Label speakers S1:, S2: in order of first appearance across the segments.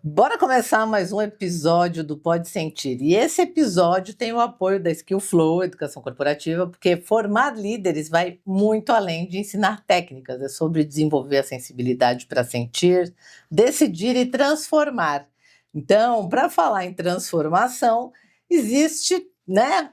S1: Bora começar mais um episódio do Pode Sentir. E esse episódio tem o apoio da Skill Flow, Educação Corporativa, porque formar líderes vai muito além de ensinar técnicas, é sobre desenvolver a sensibilidade para sentir, decidir e transformar. Então, para falar em transformação, existe,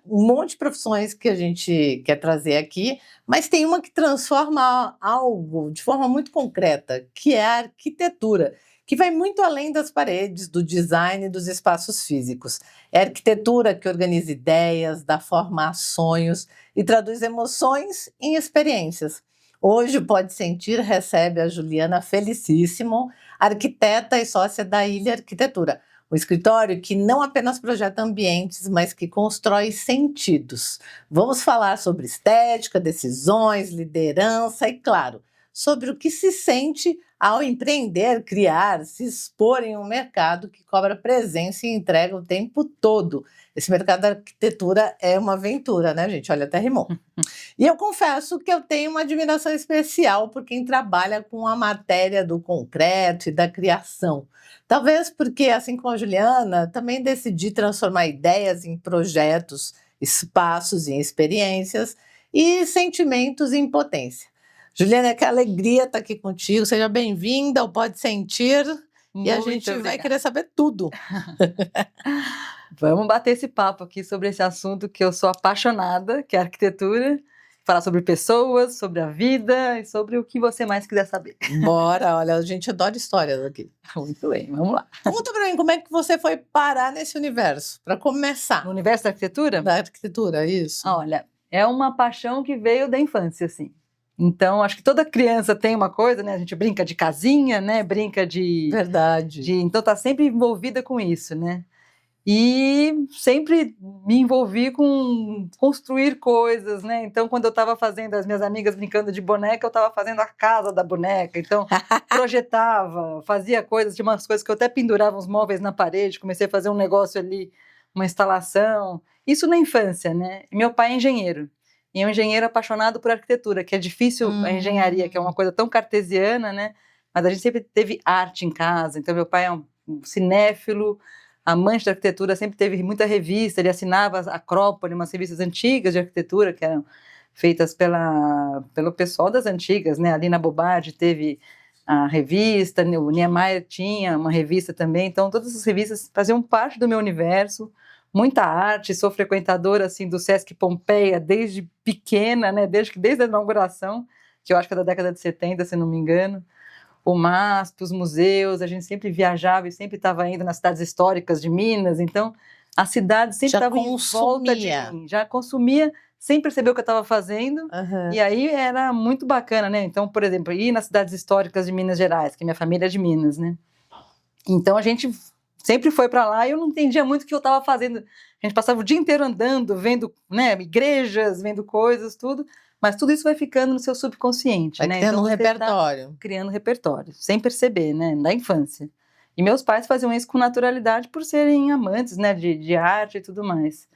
S1: um monte de profissões que a gente quer trazer aqui, mas tem uma que transforma algo de forma muito concreta, que é a arquitetura, que vai muito além das paredes, do design e dos espaços físicos. É arquitetura que organiza ideias, dá forma a sonhos e traduz emoções em experiências. Hoje o Pode Sentir recebe a Juliana Felicíssimo, arquiteta e sócia da Ilha Arquitetura, um escritório que não apenas projeta ambientes, mas que constrói sentidos. Vamos falar sobre estética, decisões, liderança e, claro, sobre o que se sente ao empreender, criar, se expor em um mercado que cobra presença e entrega o tempo todo. Esse mercado da arquitetura é uma aventura, né, gente? Olha, até rimou. E eu confesso que eu tenho uma admiração especial por quem trabalha com a matéria do concreto e da criação. Talvez porque, assim como a Juliana, também decidi transformar ideias em projetos, espaços em experiências e sentimentos em potência. Juliana, que alegria estar aqui contigo. Seja bem-vinda ao Pode Sentir. E a gente vai querer saber tudo.
S2: Vamos bater esse papo aqui sobre esse assunto que eu sou apaixonada, que é a arquitetura. Falar sobre pessoas, sobre a vida e sobre o que você mais quiser saber.
S1: Bora, olha, a gente adora histórias aqui.
S2: Muito bem, vamos lá.
S1: Conta pra mim, como é que você foi parar nesse universo? Para começar.
S2: No universo da arquitetura?
S1: Da arquitetura, isso.
S2: Olha, é uma paixão que veio da infância, assim. Então, acho que toda criança tem uma coisa, né? A gente brinca de casinha, né? Brinca de...
S1: Verdade.
S2: Então, tá sempre envolvida com isso, né? E sempre me envolvi com construir coisas, né? Então, quando eu estava fazendo, as minhas amigas brincando de boneca, eu estava fazendo a casa da boneca. Então, projetava, fazia coisas, tinha umas coisas que eu até pendurava uns móveis na parede, comecei a fazer um negócio ali, uma instalação. Isso na infância, né? Meu pai é engenheiro. E é um engenheiro apaixonado por arquitetura, que é difícil a engenharia, que é uma coisa tão cartesiana, né? Mas a gente sempre teve arte em casa. Então, meu pai é um cinéfilo, amante da arquitetura, sempre teve muita revista, ele assinava a Acrópole, umas revistas antigas de arquitetura, que eram feitas pelo pessoal das antigas, né? Ali na Bobardi teve a revista, o Niemeyer tinha uma revista também, então todas essas revistas faziam parte do meu universo, muita arte, sou frequentadora assim, do Sesc Pompeia desde pequena, né? Desde a inauguração, que eu acho que é da década de 70, se não me engano. O MASP, os museus, a gente sempre viajava e sempre estava indo nas cidades históricas de Minas, então a cidade sempre estava em volta de mim, já consumia sem perceber o que eu estava fazendo, e aí era muito bacana, né? Então, por exemplo, ir nas cidades históricas de Minas Gerais, que minha família é de Minas, né? Então a gente sempre foi para lá e eu não entendia muito o que eu estava fazendo. A gente passava o dia inteiro andando, vendo, né, igrejas, vendo coisas, tudo. Mas tudo isso vai ficando no seu subconsciente,
S1: vai
S2: né?
S1: Criando
S2: então,
S1: um repertório.
S2: Tá criando repertório, sem perceber, né? Da infância. E meus pais faziam isso com naturalidade por serem amantes, né? De arte e tudo mais.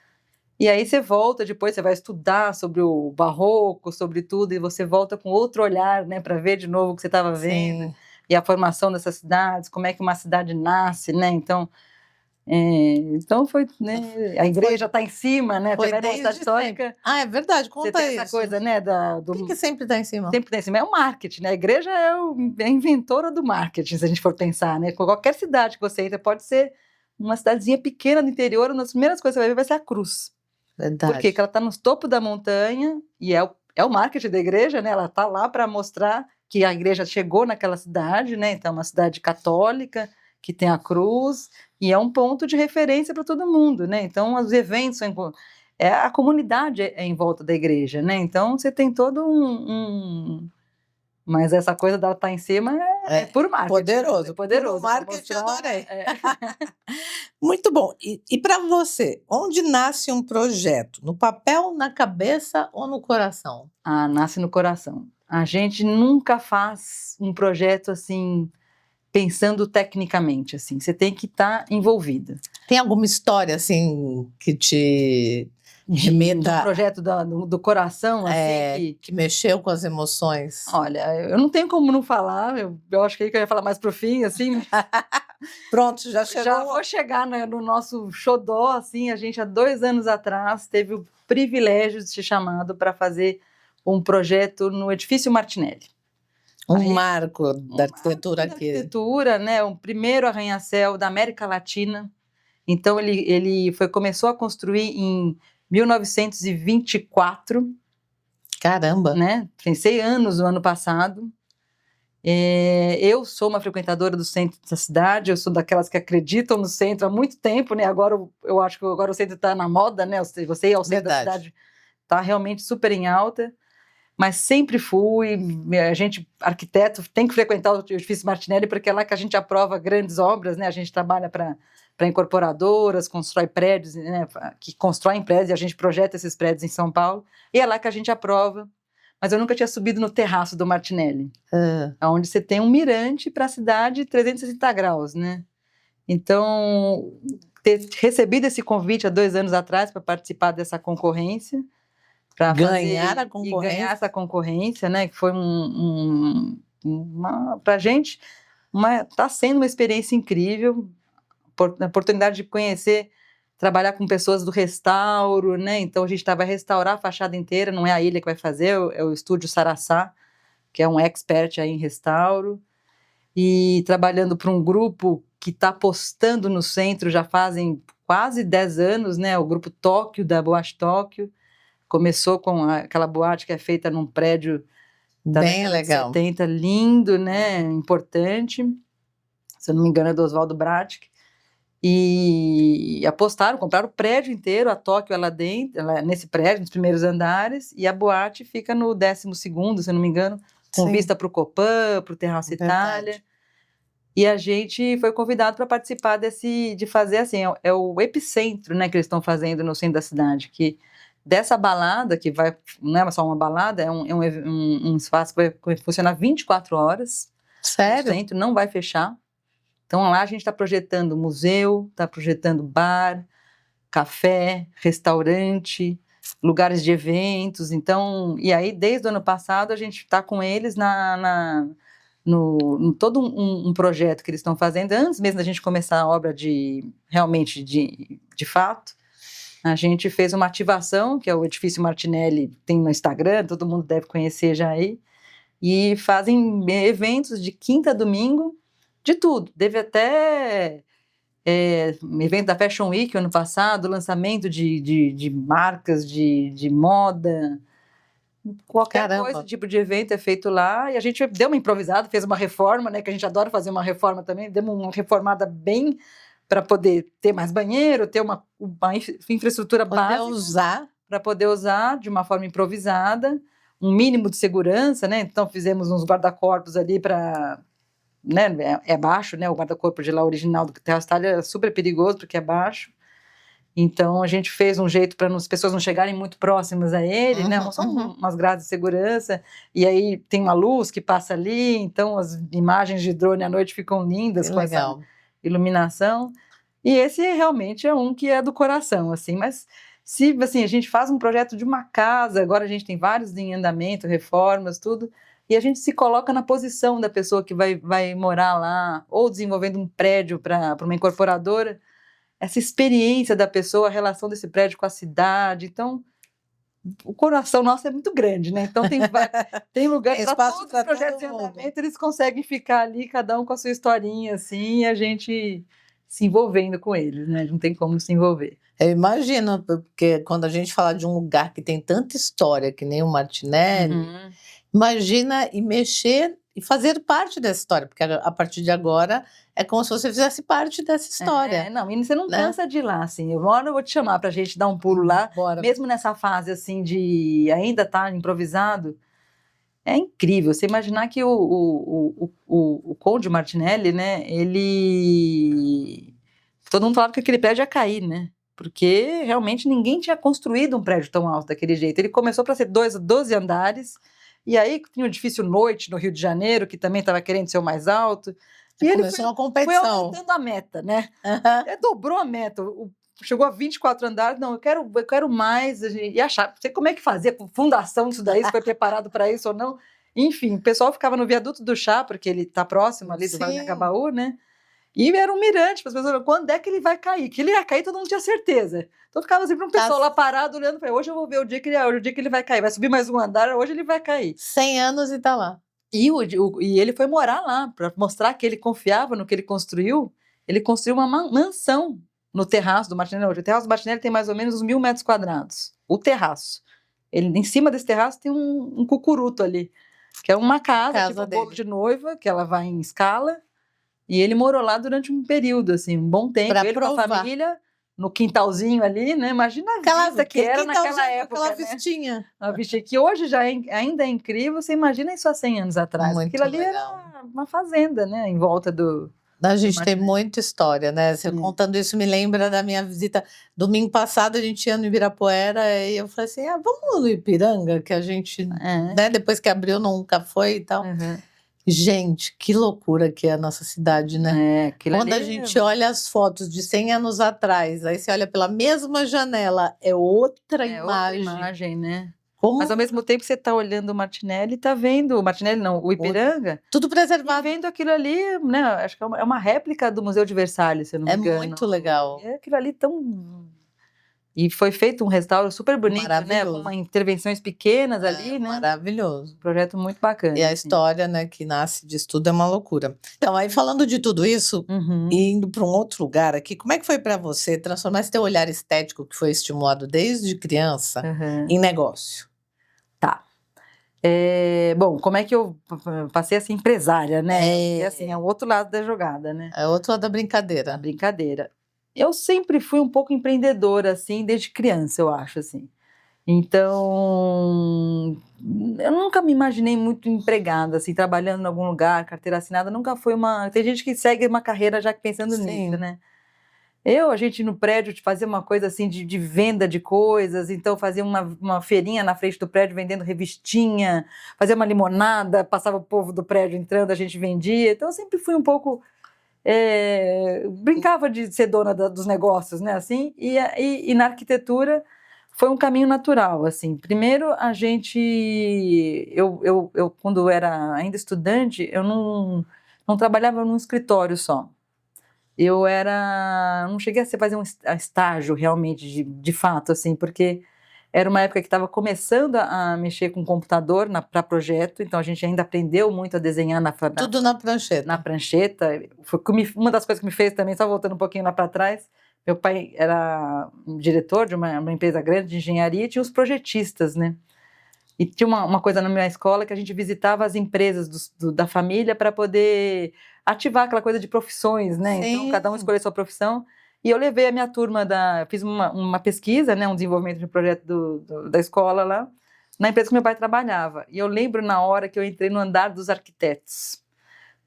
S2: E aí você volta, depois você vai estudar sobre o barroco, sobre tudo, e você volta com outro olhar, né? Para ver de novo o que você estava vendo. E a formação dessas cidades, como é que uma cidade nasce, né? Então foi, né, a igreja está em cima, né?
S1: Foi
S2: desde uma histórica.
S1: Sempre. Ah, é verdade, conta
S2: você tem
S1: isso.
S2: Essa coisa, né?
S1: O que sempre está em cima?
S2: Sempre está em cima. É o marketing, né? A igreja é a inventora do marketing, se a gente for pensar, né? Qualquer cidade que você entra, pode ser uma cidadezinha pequena do interior, uma das primeiras coisas que você vai ver vai ser a cruz.
S1: Verdade.
S2: Por quê? Porque ela está no topo da montanha e é o marketing da igreja, né? Ela está lá para mostrar que a igreja chegou naquela cidade, né? Então, é uma cidade católica, que tem a cruz, e é um ponto de referência para todo mundo, né? Então, os eventos, a comunidade é em volta da igreja, né? Então, você tem todo Mas essa coisa dela estar em cima é por marketing.
S1: Poderoso.
S2: Poderoso.
S1: Por marketing, adorei. Muito bom. E para você, onde nasce um projeto? No papel, na cabeça ou no coração?
S2: Ah, nasce no coração. A gente nunca faz um projeto assim pensando tecnicamente, assim, você tem que estar envolvida.
S1: Tem alguma história, assim, que te remeta...
S2: Um projeto do coração, assim,
S1: que mexeu com as emoções?
S2: Olha, eu não tenho como não falar, eu acho que aí que eu ia falar mais pro fim, assim,
S1: Pronto, já chegou.
S2: Já vou chegar, né, no nosso xodó, assim, a gente há 2 anos atrás teve o privilégio de ser chamado para fazer um projeto no Edifício Martinelli.
S1: Um marco da arquitetura aqui.
S2: Arquitetura, né, o primeiro arranha-céu da América Latina. Então ele começou a construir em 1924.
S1: Caramba!
S2: Né? Pensei anos no ano passado. Eu sou uma frequentadora do centro da cidade, eu sou daquelas que acreditam no centro há muito tempo, né? Agora eu acho que agora o centro está na moda, né? Você ir ao centro da cidade está realmente super em alta, mas sempre fui. A gente, arquiteto, tem que frequentar o Edifício Martinelli, porque é lá que a gente aprova grandes obras, né? A gente trabalha para incorporadoras, constrói prédios, né? Que constroem prédios, e a gente projeta esses prédios em São Paulo, e é lá que a gente aprova. Mas eu nunca tinha subido no terraço do Martinelli, onde você tem um mirante para a cidade 360 graus, né? Então, ter recebido esse convite há 2 anos atrás para participar dessa concorrência, para
S1: ganhar a concorrência,
S2: e ganhar essa concorrência, né? Que foi para a gente está sendo uma experiência incrível, a oportunidade de conhecer, trabalhar com pessoas do restauro, né? Então a gente vai restaurar a fachada inteira, não é a Ilha que vai fazer, é o estúdio Saraçá, que é um expert aí em restauro, e trabalhando para um grupo que está apostando no centro já fazem quase 10 anos, né? O grupo Tóquio, da Boate Tóquio, começou com aquela boate que é feita num prédio da década de 70, lindo, né? Importante, se eu não me engano é do Oswaldo Bratic. E apostaram, compraram o prédio inteiro, a Tóquio ela nesse prédio, nos primeiros andares, e a boate fica no 12º, se eu não me engano, com vista para o Copan, para o Terraço Itália. E a gente foi convidado para participar de fazer assim, é o epicentro, né, que eles estão fazendo no centro da cidade, que dessa balada, que não é só uma balada, é um espaço que vai funcionar 24 horas.
S1: Sério?
S2: O centro não vai fechar. Então lá a gente está projetando museu, está projetando bar, café, restaurante, lugares de eventos. Então, e aí desde o ano passado a gente está com eles no todo um projeto que eles estão fazendo, antes mesmo da gente começar a obra realmente de fato. A gente fez uma ativação, que é o Edifício Martinelli, tem no Instagram, todo mundo deve conhecer já aí, e fazem eventos de quinta a domingo, de tudo. Teve até evento da Fashion Week ano passado, lançamento de marcas de moda, qualquer coisa, tipo de evento é feito lá, e a gente deu uma improvisada, fez uma reforma, né, que a gente adora fazer uma reforma também, demos uma reformada bem para poder ter mais banheiro, ter uma infraestrutura básica para poder usar de uma forma improvisada, um mínimo de segurança, né? Então fizemos uns guarda-corpos ali para, né, é baixo, né? O guarda-corpo de lá original do Terraço Itália é super perigoso porque é baixo. Então a gente fez um jeito para as pessoas não chegarem muito próximas a ele, né? Só umas grades de segurança, e aí tem uma luz que passa ali, então as imagens de drone à noite ficam lindas com essa iluminação. E esse realmente é um que é do coração, assim. Mas se assim, a gente faz um projeto de uma casa, agora a gente tem vários em andamento, reformas, tudo, e a gente se coloca na posição da pessoa que vai morar lá, ou desenvolvendo um prédio para uma incorporadora, essa experiência da pessoa, a relação desse prédio com a cidade. Então, o coração nosso é muito grande, né? Então tem lugar para todos os projetos em andamento, eles conseguem ficar ali, cada um com a sua historinha, assim, e a gente se envolvendo com eles, né? Não tem como se envolver.
S1: Eu imagino, porque quando a gente fala de um lugar que tem tanta história, que nem o Martinelli, imagina e mexer e fazer parte dessa história, porque a partir de agora é como se você fizesse parte dessa história.
S2: Não, e você não cansa de ir lá, assim. Eu vou te chamar pra gente dar um pulo lá, mesmo nessa fase, assim, de ainda estar improvisado. É incrível, você imaginar que o Conde Martinelli, né, todo mundo falava que aquele prédio ia cair, né, porque realmente ninguém tinha construído um prédio tão alto daquele jeito. Ele começou para ser 12 andares, e aí tinha o edifício Noite, no Rio de Janeiro, que também estava querendo ser o mais alto, e ele
S1: começou uma competição.
S2: Foi aumentando a meta, né, ele dobrou a meta, chegou a 24 andares, não, eu quero mais, e achar, não sei como é que fazia, com fundação disso daí, se foi preparado para isso ou não, enfim, o pessoal ficava no viaduto do Chá, porque ele está próximo ali do Vale do Anhangabaú, né, E era um mirante para as pessoas, quando é que ele vai cair? Que ele ia cair, todo mundo tinha certeza. Então ficava sempre um pessoal lá parado, olhando, falei, hoje eu vou ver o dia que ele vai cair, vai subir mais um andar, hoje ele vai cair.
S1: 100 anos e tá lá.
S2: E ele foi morar lá, para mostrar que ele confiava no que ele construiu. Ele construiu uma mansão no terraço do Martinelli. O terraço do Martinelli tem mais ou menos uns 1.000 metros quadrados. O terraço. Em cima desse terraço tem um cucuruto ali, que é uma casa tipo bolo de noiva, que ela vai em escala. E ele morou lá durante um período, assim, um bom tempo.
S1: Pra
S2: ele
S1: provar.
S2: com a família, no quintalzinho ali, né? Imagina a vista que era naquela época,
S1: aquela
S2: né?
S1: vistinha.
S2: Uma vista que hoje já ainda é incrível. Você imagina isso há 100 anos atrás.
S1: Muito
S2: Aquilo ali
S1: legal.
S2: era uma fazenda, né? Em volta do...
S1: A gente tem muita história, né? Você contando isso me lembra da minha visita. Domingo passado a gente ia no Ibirapuera e eu falei assim, vamos no Ipiranga, que a gente, né, depois que abriu nunca foi e tal. Gente, que loucura que é a nossa cidade, né? Quando a gente olha as fotos de 100 anos atrás, aí você olha pela mesma janela, é outra imagem.
S2: Outra imagem, né?
S1: Como?
S2: Mas ao mesmo tempo que você está olhando o Martinelli, está vendo, o Martinelli não, o Ipiranga.
S1: Tudo preservado.
S2: E vendo aquilo ali, né? Acho que é uma réplica do Museu de Versalhes, se eu não me engano.
S1: É muito legal.
S2: É aquilo ali tão... E foi feito um restauro super bonito, né? Com intervenções pequenas ali, né?
S1: Maravilhoso.
S2: Projeto muito bacana.
S1: E a história, né, que nasce disso tudo é uma loucura. Então, aí falando de tudo isso, e indo para um outro lugar aqui, como é que foi para você transformar esse teu olhar estético que foi estimulado desde criança em negócio?
S2: Tá. Bom, como é que eu passei a ser empresária, né? Assim, é o outro lado da jogada, né?
S1: É o outro lado da brincadeira.
S2: A brincadeira. Eu sempre fui um pouco empreendedora, assim, desde criança, eu acho, assim. Então, eu nunca me imaginei muito empregada, assim, trabalhando em algum lugar, carteira assinada, nunca foi uma... Tem gente que segue uma carreira já pensando nisso, né? A gente no prédio fazia uma coisa assim de venda de coisas, então fazia uma feirinha na frente do prédio vendendo revistinha, fazia uma limonada, passava o povo do prédio entrando, a gente vendia. Então eu sempre fui um pouco... brincava de ser dona dos negócios, né? Assim, e na arquitetura foi um caminho natural, assim. Primeiro, a gente... Eu quando era ainda estudante, eu não trabalhava num escritório só. Não cheguei a fazer um estágio realmente, de fato, assim, porque era uma época que estava começando a mexer com computador para projeto, então a gente ainda aprendeu muito a desenhar
S1: tudo na prancheta.
S2: Na prancheta. Foi uma das coisas que me fez também, só voltando um pouquinho lá para trás, meu pai era diretor de uma empresa grande de engenharia e tinha os projetistas, né? E tinha uma coisa na minha escola que a gente visitava as empresas da família para poder ativar aquela coisa de profissões, né?
S1: Sim.
S2: Então, cada um escolheu sua profissão. E eu levei a minha turma, fiz uma pesquisa, né? Um desenvolvimento de projeto da escola lá, na empresa que meu pai trabalhava. E eu lembro na hora que eu entrei no andar dos arquitetos.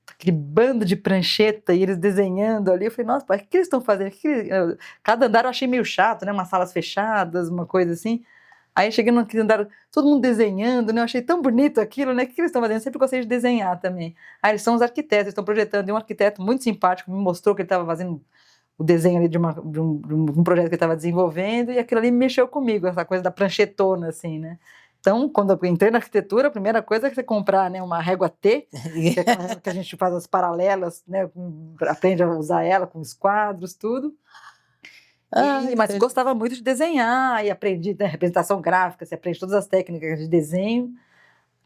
S2: Aquele bando de prancheta e eles desenhando ali. Eu falei, nossa, pai, o que eles estão fazendo? Cada andar eu achei meio chato, né? Umas salas fechadas, uma coisa assim. Aí cheguei no andar, todo mundo desenhando, né? Eu achei tão bonito aquilo, né? O que eles estão fazendo? Eu sempre gostei de desenhar também. Aí eles são os arquitetos, eles estão projetando. E um arquiteto muito simpático me mostrou que ele estava fazendo o desenho ali de um projeto que ele estava desenvolvendo, e aquilo ali mexeu comigo, essa coisa da pranchetona, assim, né? Então, quando eu entrei na arquitetura, a primeira coisa é que você comprar, né, uma régua T, que é aquela que a gente faz as paralelas, né? Aprende a usar ela com os quadros, tudo. Mas gostava muito de desenhar e aprendi, né, representação gráfica, você aprende todas as técnicas de desenho,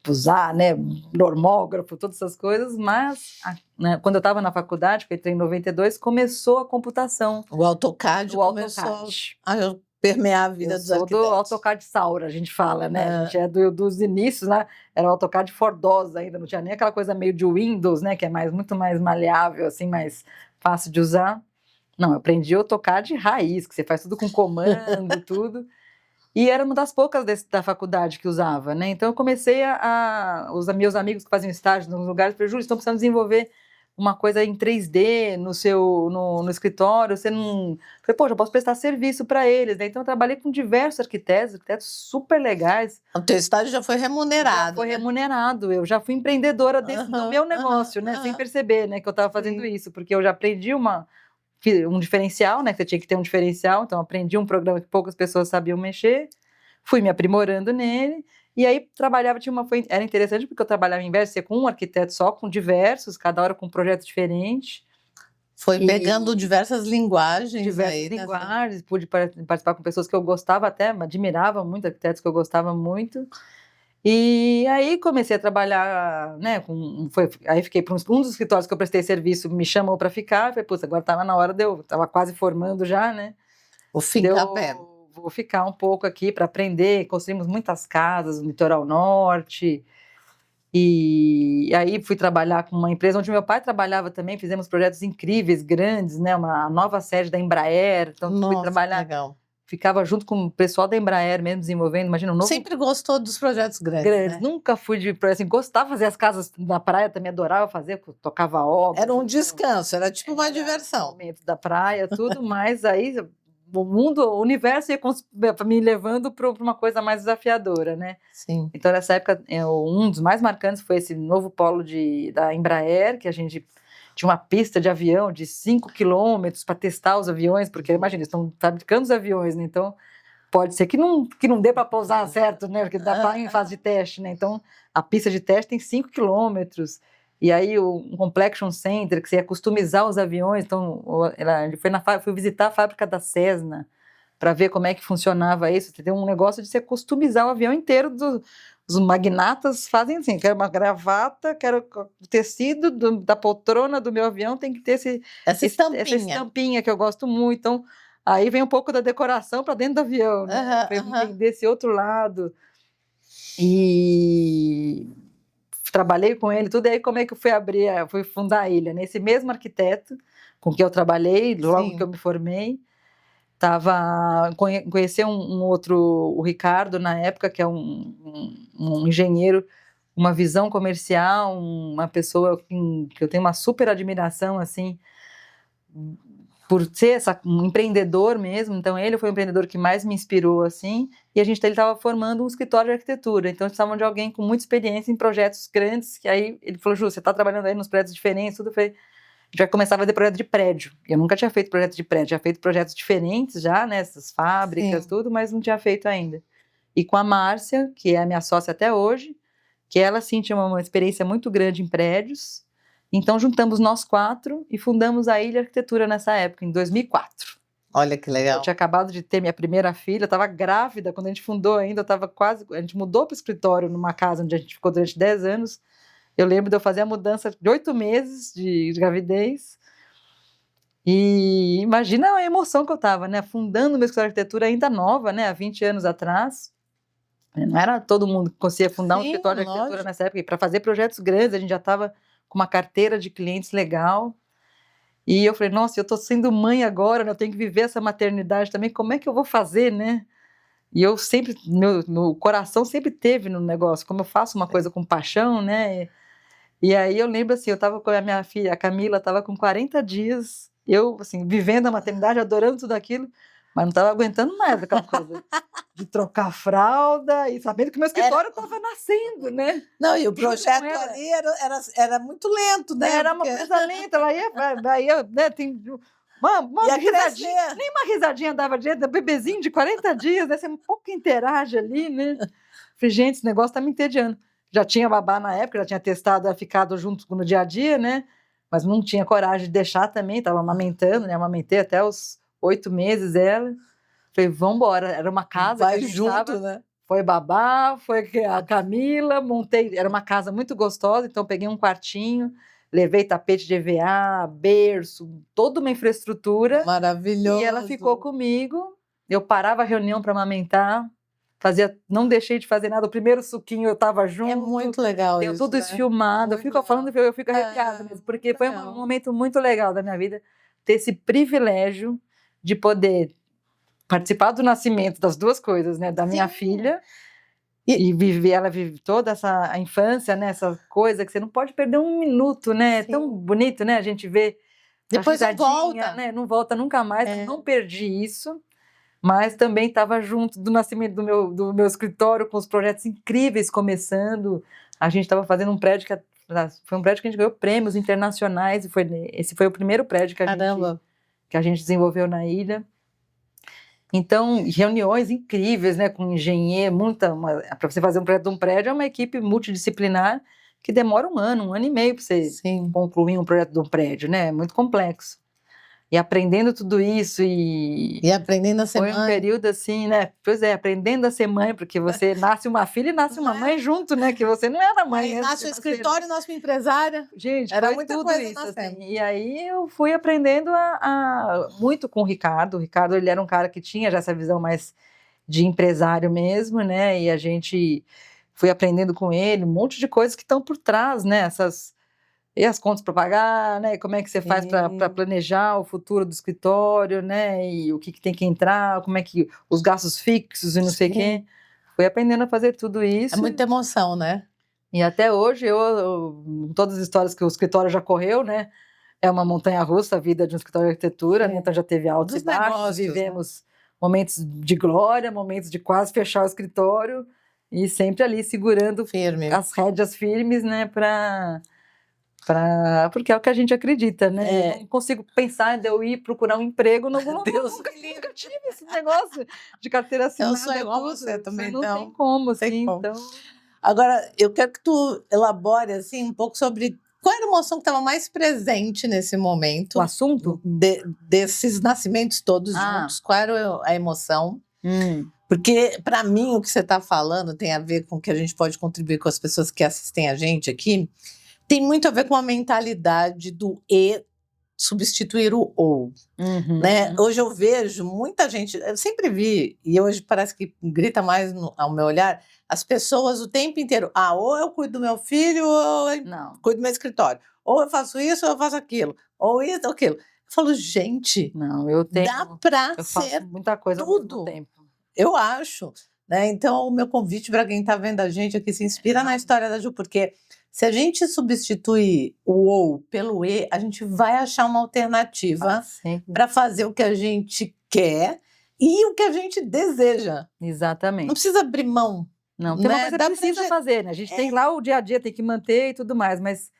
S2: usar, né, normógrafo, todas essas coisas, mas né, quando eu estava na faculdade, que eu entrei em 92, começou a computação.
S1: O AutoCAD começou a permear a vida dos arquitetos.
S2: Do AutoCAD Saura, a gente fala, né? A gente é dos inícios, né? Era o AutoCAD for DOS ainda, não tinha nem aquela coisa meio de Windows, né? Que é muito mais maleável, assim, mais fácil de usar. Não, eu aprendi AutoCAD raiz, que você faz tudo com comando, tudo. E era uma das poucas da faculdade que usava, né? Então eu comecei os meus amigos que faziam estágio nos lugares, falei, Júlio, estão precisando desenvolver uma coisa em 3D no escritório, você não... Falei, pô, já posso prestar serviço para eles, né? Então eu trabalhei com diversos arquitetos super legais.
S1: O teu estágio já foi remunerado.
S2: Já foi remunerado, eu já fui empreendedora do meu negócio, né? Sem perceber, né, que eu estava fazendo isso, porque eu já aprendi um diferencial, né? Que você tinha que ter um diferencial, então aprendi um programa que poucas pessoas sabiam mexer, fui me aprimorando nele, e aí trabalhava, era interessante porque eu trabalhava em vez de ser com um arquiteto só, com diversos, cada hora com um projeto diferente,
S1: Foi pegando diversas linguagens
S2: diversas
S1: aí nessa...
S2: linguagens, pude participar com pessoas que eu gostava até, admirava muito, arquitetos que eu gostava muito. E aí comecei a trabalhar, né, aí fiquei para um dos escritórios que eu prestei serviço, me chamou para ficar, falei, putz, agora estava na hora estava quase formando já, né?
S1: Vou ficar perto.
S2: Vou ficar um pouco aqui para aprender, construímos muitas casas no litoral norte, e aí fui trabalhar com uma empresa onde meu pai trabalhava também, fizemos projetos incríveis, grandes, né, uma nova sede da Embraer, então fui trabalhar,
S1: legal.
S2: Ficava junto com o pessoal da Embraer mesmo, desenvolvendo, imagina, um novo...
S1: Sempre gostou dos projetos grandes, né?
S2: Nunca fui assim, gostava de fazer as casas na praia, também adorava fazer, tocava obra.
S1: Era um descanso, era tipo uma diversão.
S2: Momento da praia, tudo, mas aí o universo ia me levando para uma coisa mais desafiadora, né?
S1: Sim.
S2: Então, nessa época, um dos mais marcantes foi esse novo polo da Embraer, que a gente tinha uma pista de avião de 5 quilômetros para testar os aviões, porque, imagina, eles estão fabricando os aviões, né? Então, pode ser que não dê para pousar certo, né? Porque está em fase de teste, né? Então, a pista de teste tem 5 quilômetros. E aí, um Complexion Center, que você ia customizar os aviões. Então, fui visitar a fábrica da Cessna para ver como é que funcionava isso. Tem um negócio de você customizar o avião inteiro. Os magnatas fazem assim, quero uma gravata, quero o tecido da poltrona do meu avião, tem que ter essa estampinha que eu gosto muito. Então, aí vem um pouco da decoração para dentro do avião, né? Para entender esse outro lado. E trabalhei com ele tudo, e aí como é que eu fui fundar a Ilha, né? Esse mesmo arquiteto com quem eu trabalhei, logo que eu me formei, conheci um outro, o Ricardo, na época, que é um engenheiro, uma visão comercial, uma pessoa que eu tenho uma super admiração, assim, por ser um empreendedor mesmo. Então ele foi o empreendedor que mais me inspirou, assim, e ele estava formando um escritório de arquitetura, então precisavam de alguém com muita experiência em projetos grandes, que aí ele falou, Ju, você está trabalhando aí nos prédios diferentes, tudo. Eu falei, já começava a fazer projeto de prédio, eu nunca tinha feito projeto de prédio, já feito projetos diferentes já, né, essas fábricas, sim, tudo, mas não tinha feito ainda. E com a Márcia, que é a minha sócia até hoje, que ela sim tinha uma experiência muito grande em prédios. Então, juntamos nós 4 e fundamos a Ilha Arquitetura nessa época, em 2004.
S1: Olha que legal.
S2: Eu tinha acabado de ter minha primeira filha, eu estava grávida quando a gente fundou ainda, a gente mudou para o escritório numa casa onde a gente ficou durante 10 anos. Eu lembro de eu fazer a mudança de 8 meses de gravidez. E imagina a emoção que eu estava, né? Fundando meu escritório de arquitetura ainda nova, né? Há 20 anos atrás. Não era todo mundo que conseguia fundar um escritório de arquitetura nessa época. E para fazer projetos grandes, a gente já estava com uma carteira de clientes legal. E eu falei, nossa, eu estou sendo mãe agora, né? Eu tenho que viver essa maternidade também, como é que eu vou fazer, né? E eu sempre, meu coração sempre teve no negócio, como eu faço uma coisa com paixão, né? E aí eu lembro assim, eu estava com a minha filha, a Camila, estava com 40 dias, eu assim, vivendo a maternidade, adorando tudo aquilo, mas não estava aguentando mais aquela coisa de trocar fralda e sabendo que o meu escritório estava nascendo, né?
S1: Não, e o projeto ali era muito lento, né?
S2: Era uma coisa lenta, ela ia né, tem uma risadinha, nem uma risadinha dava direito, bebezinho de 40 dias, né? Você um pouco interage ali, né? Falei, gente, esse negócio tá me entediando. Já tinha babá na época, já tinha testado, ficado junto no dia a dia, né? Mas não tinha coragem de deixar também, estava amamentando, né? Amamentei até os 8 meses ela. Falei, vamos embora. Era uma casa
S1: vai
S2: que a gente
S1: junto,
S2: tava,
S1: né?
S2: Foi babá, foi a Camila, montei. Era uma casa muito gostosa, então peguei um quartinho, levei tapete de EVA, berço, toda uma infraestrutura.
S1: Maravilhoso.
S2: E ela ficou comigo. Eu parava a reunião para amamentar. Não deixei de fazer nada. O primeiro suquinho eu estava junto.
S1: É muito legal
S2: isso. Tenho tudo isso filmado. Eu fico arrepiada mesmo, porque foi um momento muito legal da minha vida ter esse privilégio de poder participar do nascimento das duas coisas, né? Da minha filha e viver, ela vive toda a infância, né? Essa coisa que você não pode perder um minuto, né? É tão bonito, né? A gente vê
S1: depois não volta,
S2: né? Não volta nunca mais. Eu não perdi isso. Mas também estava junto do nascimento do meu escritório, com os projetos incríveis começando. A gente estava fazendo um prédio foi um prédio que a gente ganhou prêmios internacionais, e esse foi o primeiro prédio que a gente desenvolveu na ilha. Então, reuniões incríveis, né, com engenheiro, para você fazer um projeto de um prédio, é uma equipe multidisciplinar que demora um ano e meio para você concluir um projeto de um prédio, né? É muito complexo. e aprendendo tudo isso
S1: E aprendendo a ser
S2: foi um
S1: mãe.
S2: período assim, né? Pois é, aprendendo a ser mãe, porque você nasce uma filha e nasce uma mãe junto, né? Que você não era mãe
S1: Aí
S2: antes
S1: nasce
S2: de
S1: um
S2: nascer, né?
S1: escritório, nasce uma empresária.
S2: Gente,
S1: Era
S2: foi
S1: muita
S2: tudo
S1: coisa
S2: isso,
S1: nascendo.
S2: assim. E aí eu fui aprendendo muito com o Ricardo. O Ricardo, ele era um cara que tinha já essa visão mais de empresário mesmo, né? E a gente foi aprendendo com ele um monte de coisas que estão por trás, né? E as contas para pagar, né? Como é que você faz para planejar o futuro do escritório, né? E o que tem que entrar, como é que os gastos fixos e não sei o quê. Fui aprendendo a fazer tudo isso.
S1: É muita emoção, né?
S2: E até hoje, todas as histórias que o escritório já correu, né? É uma montanha-russa a vida de um escritório de arquitetura, né? Então já teve altos
S1: Dos
S2: e baixos,
S1: negócios, né?
S2: vivemos momentos de glória, momentos de quase fechar o escritório e sempre ali segurando
S1: Firme.
S2: as rédeas firmes, né? Porque é o que a gente acredita, né? Eu não consigo pensar de eu ir procurar um emprego no algum lugar. Nunca tive esse negócio de carteira assinada.
S1: Eu sou igual
S2: tudo.
S1: você também,
S2: não
S1: então.
S2: tem como, assim.
S1: Tem como.
S2: Então...
S1: Agora, eu quero que tu elabore assim, um pouco sobre qual era a emoção que estava mais presente nesse momento.
S2: O assunto?
S1: Desses nascimentos todos juntos. Qual era a emoção? Porque, para mim, o que você está falando tem a ver com o que a gente pode contribuir com as pessoas que assistem a gente aqui. Tem muito a ver com a mentalidade do e substituir o ou. Né? Hoje eu vejo muita gente, eu sempre vi, e hoje parece que grita mais ao meu olhar, as pessoas o tempo inteiro, ou eu cuido do meu filho, ou eu cuido do meu escritório, ou eu faço isso, ou eu faço aquilo, ou isso, ou aquilo. Eu falo, gente, dá para ser
S2: muita coisa
S1: tudo.
S2: ao mesmo tempo.
S1: Eu acho. Né? Então, o meu convite para quem está vendo a gente aqui, se inspira na história da Ju, porque se a gente substituir o ou pelo e, a gente vai achar uma alternativa para fazer o que a gente quer e o que a gente deseja.
S2: Exatamente.
S1: Não precisa abrir mão.
S2: Não, tem uma coisa que precisa fazer, né? A gente tem lá o dia a dia, tem que manter e tudo mais, mas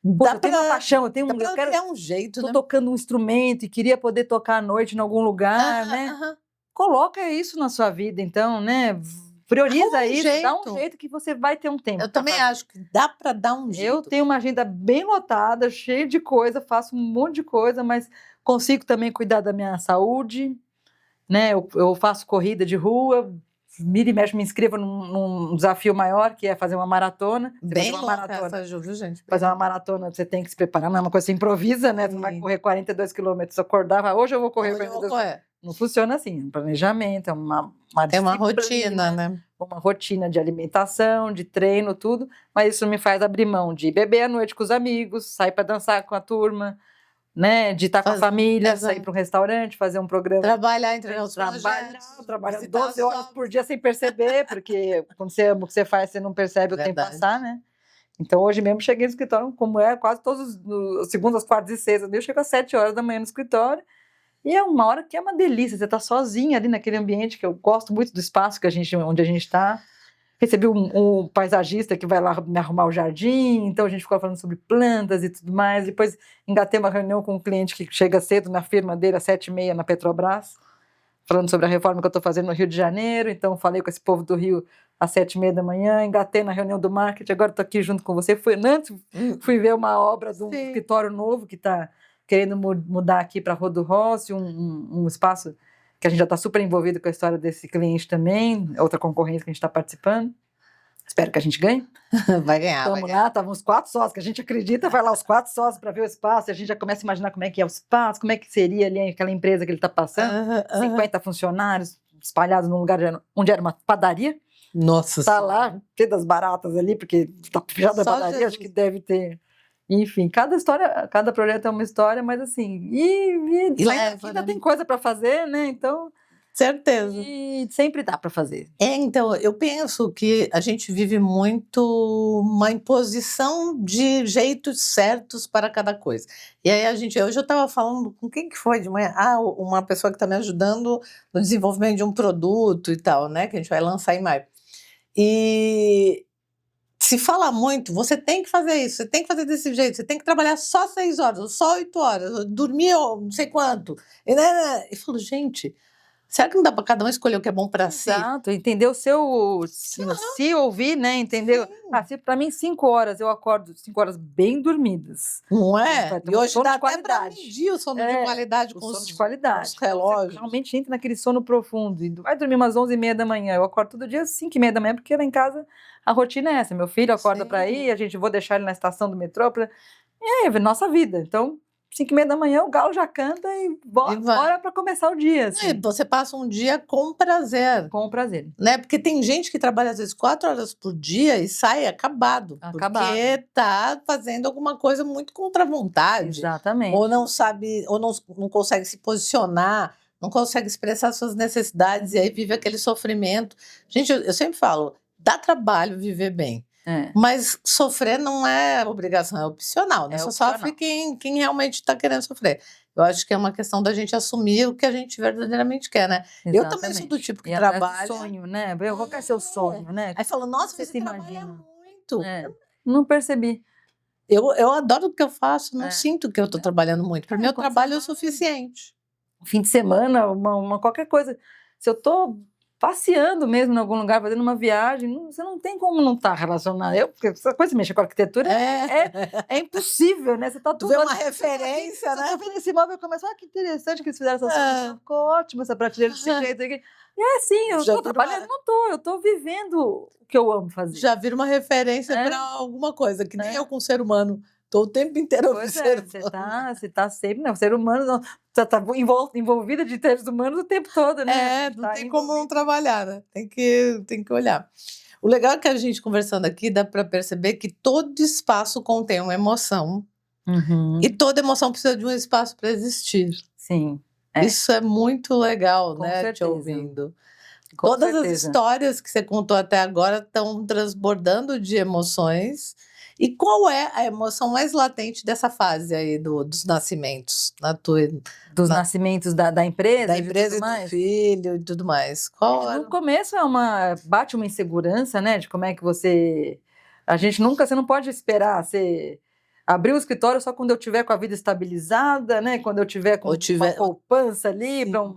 S2: eu tenho uma paixão, eu quero
S1: criar um jeito,
S2: tô tocando um instrumento e queria poder tocar à noite em algum lugar, né? Coloca isso na sua vida, então, né? Prioriza isso, dá um jeito que você vai ter um tempo.
S1: Eu também acho que dá para dar um jeito.
S2: Eu tenho uma agenda bem lotada, cheia de coisa, faço um monte de coisa, mas consigo também cuidar da minha saúde, né? Eu faço corrida de rua, mira e mexe, me inscrevo num desafio maior, que é fazer uma maratona.
S1: Bem louca essa, Ju, viu, gente?
S2: Fazer uma maratona, você tem que se preparar, não é uma coisa que você improvisa, né? Você não vai correr 42 quilômetros, acordar, hoje eu vou correr 42 quilômetros. Não funciona assim, é um planejamento, é uma
S1: rotina, né?
S2: Uma rotina de alimentação, de treino, tudo, mas isso me faz abrir mão de beber à noite com os amigos, sair para dançar com a turma, né? De estar com a família, sair para um restaurante, fazer um programa.
S1: Trabalhar, entregar os projetos.
S2: Trabalhar 12 horas por dia sem perceber, porque quando você ama o que você faz, você não percebe o tempo passar, né? Então, hoje mesmo, cheguei no escritório, como é, quase todos os segundas, quartas e sextas, eu chego às 7 horas da manhã no escritório, e é uma hora que é uma delícia, você está sozinha ali naquele ambiente, que eu gosto muito do espaço onde a gente está. Recebi um paisagista que vai lá me arrumar o jardim, então a gente ficou falando sobre plantas e tudo mais. Depois engatei uma reunião com um cliente que chega cedo na firma dele, às 7h30 na Petrobras, falando sobre a reforma que eu estou fazendo no Rio de Janeiro. Então falei com esse povo do Rio às 7h30 da manhã, engatei na reunião do marketing, agora estou aqui junto com você. Fui ver uma obra de um escritório novo que está querendo mudar aqui para Rodo Rossi, um espaço que a gente já está super envolvido com a história desse cliente também, outra concorrência que a gente está participando. Espero que a gente ganhe.
S1: Vai ganhar.
S2: Estamos lá, estavam os 4 sócios, que a gente acredita, vai lá os 4 sócios para ver o espaço, e a gente já começa a imaginar como é que é o espaço, como é que seria ali aquela empresa que ele está passando, 50 funcionários espalhados num lugar onde era uma padaria.
S1: Nossa.
S2: Está lá, cheio das baratas ali, porque está fechada a padaria, Jesus. Acho que deve ter... Enfim, cada projeto é uma história, mas assim, ainda tem coisa para fazer, né? Então,
S1: certeza.
S2: E sempre dá para fazer.
S1: Então, eu penso que a gente vive muito uma imposição de jeitos certos para cada coisa. E aí hoje eu estava falando com quem que foi de manhã? Uma pessoa que está me ajudando no desenvolvimento de um produto e tal, né? Que a gente vai lançar em maio. E se fala muito, você tem que fazer isso, você tem que fazer desse jeito, você tem que trabalhar só 6 horas, ou só 8 horas, dormir não sei quanto. E eu falo, gente, Será que não dá para cada um escolher o que é bom para si?
S2: Exato, entender o seu. Se ouvir, né? Entendeu? Se para mim 5 horas eu acordo 5 horas bem dormidas.
S1: Não é?
S2: Vai ter
S1: E
S2: um
S1: hoje
S2: sono
S1: dá
S2: de
S1: até para
S2: qualidade.
S1: medir o sono de qualidade
S2: O
S1: com
S2: sono
S1: os,
S2: de qualidade.
S1: os relógios.
S2: Você realmente entra naquele sono profundo. E vai dormir umas 11h30 da manhã. Eu acordo todo dia às 5h30 da manhã, porque lá em casa a rotina é essa. Meu filho acorda para ir, a gente vou deixar ele na estação do metrô. E aí, nossa vida. Então, 5h30 da manhã, o galo já canta e bora para começar o dia. Assim.
S1: E você passa um dia com prazer.
S2: Com prazer.
S1: Né? Porque tem gente que trabalha às vezes 4 horas por dia e sai acabado. Porque tá fazendo alguma coisa muito contra a vontade.
S2: Exatamente.
S1: Ou não sabe, ou não consegue se posicionar, não consegue expressar suas necessidades e aí vive aquele sofrimento. Gente, eu sempre falo, dá trabalho viver bem. Mas sofrer não é obrigação, é opcional, né? Só sofre quem realmente está querendo sofrer. Eu acho que é uma questão da gente assumir o que a gente verdadeiramente quer, né?
S2: Exatamente.
S1: Eu também sou do tipo que trabalha.
S2: Sonho, né? Qual que é seu sonho, né?
S1: Aí fala, nossa, você
S2: se
S1: trabalha
S2: imagina
S1: muito.
S2: Não percebi.
S1: Eu adoro o que eu faço, não sinto que eu estou trabalhando muito. Para mim, o trabalho é o suficiente.
S2: Fim de semana, qualquer coisa. Se eu estou passeando mesmo em algum lugar, fazendo uma viagem, você não tem como não estar relacionado. Porque essa coisa que mexe com a arquitetura é impossível, né? Você está tudo...
S1: Vê uma referência, né?
S2: Você tá vendo esse móvel e começa, que interessante que eles fizeram essa solução. Ficou ótimo essa prateleira desse jeito aqui. E sim, eu estou trabalhando, não estou, eu estou vivendo o que eu amo fazer.
S1: Já vira uma referência para alguma coisa, que nem eu com o ser humano. Estou o tempo inteiro observando.
S2: Você tá sempre, não, o ser humano está envolvida de seres humanos o tempo todo, né?
S1: Não tem como não trabalhar, né? Tem que olhar. O legal é que a gente conversando aqui dá para perceber que todo espaço contém uma emoção. E toda emoção precisa de um espaço para existir.
S2: Sim.
S1: Isso é muito legal,
S2: Com
S1: né?
S2: certeza.
S1: Te ouvindo.
S2: Com
S1: Todas
S2: certeza.
S1: as histórias que você contou até agora estão transbordando de emoções. E qual é a emoção mais latente dessa fase aí dos nascimentos?
S2: Dos nascimentos da empresa?
S1: Da empresa e do filho e tudo mais.
S2: No começo bate uma insegurança, né? De como é que você... você não pode esperar você abrir o escritório só quando eu tiver com a vida estabilizada, né? Quando eu tiver com uma poupança ali para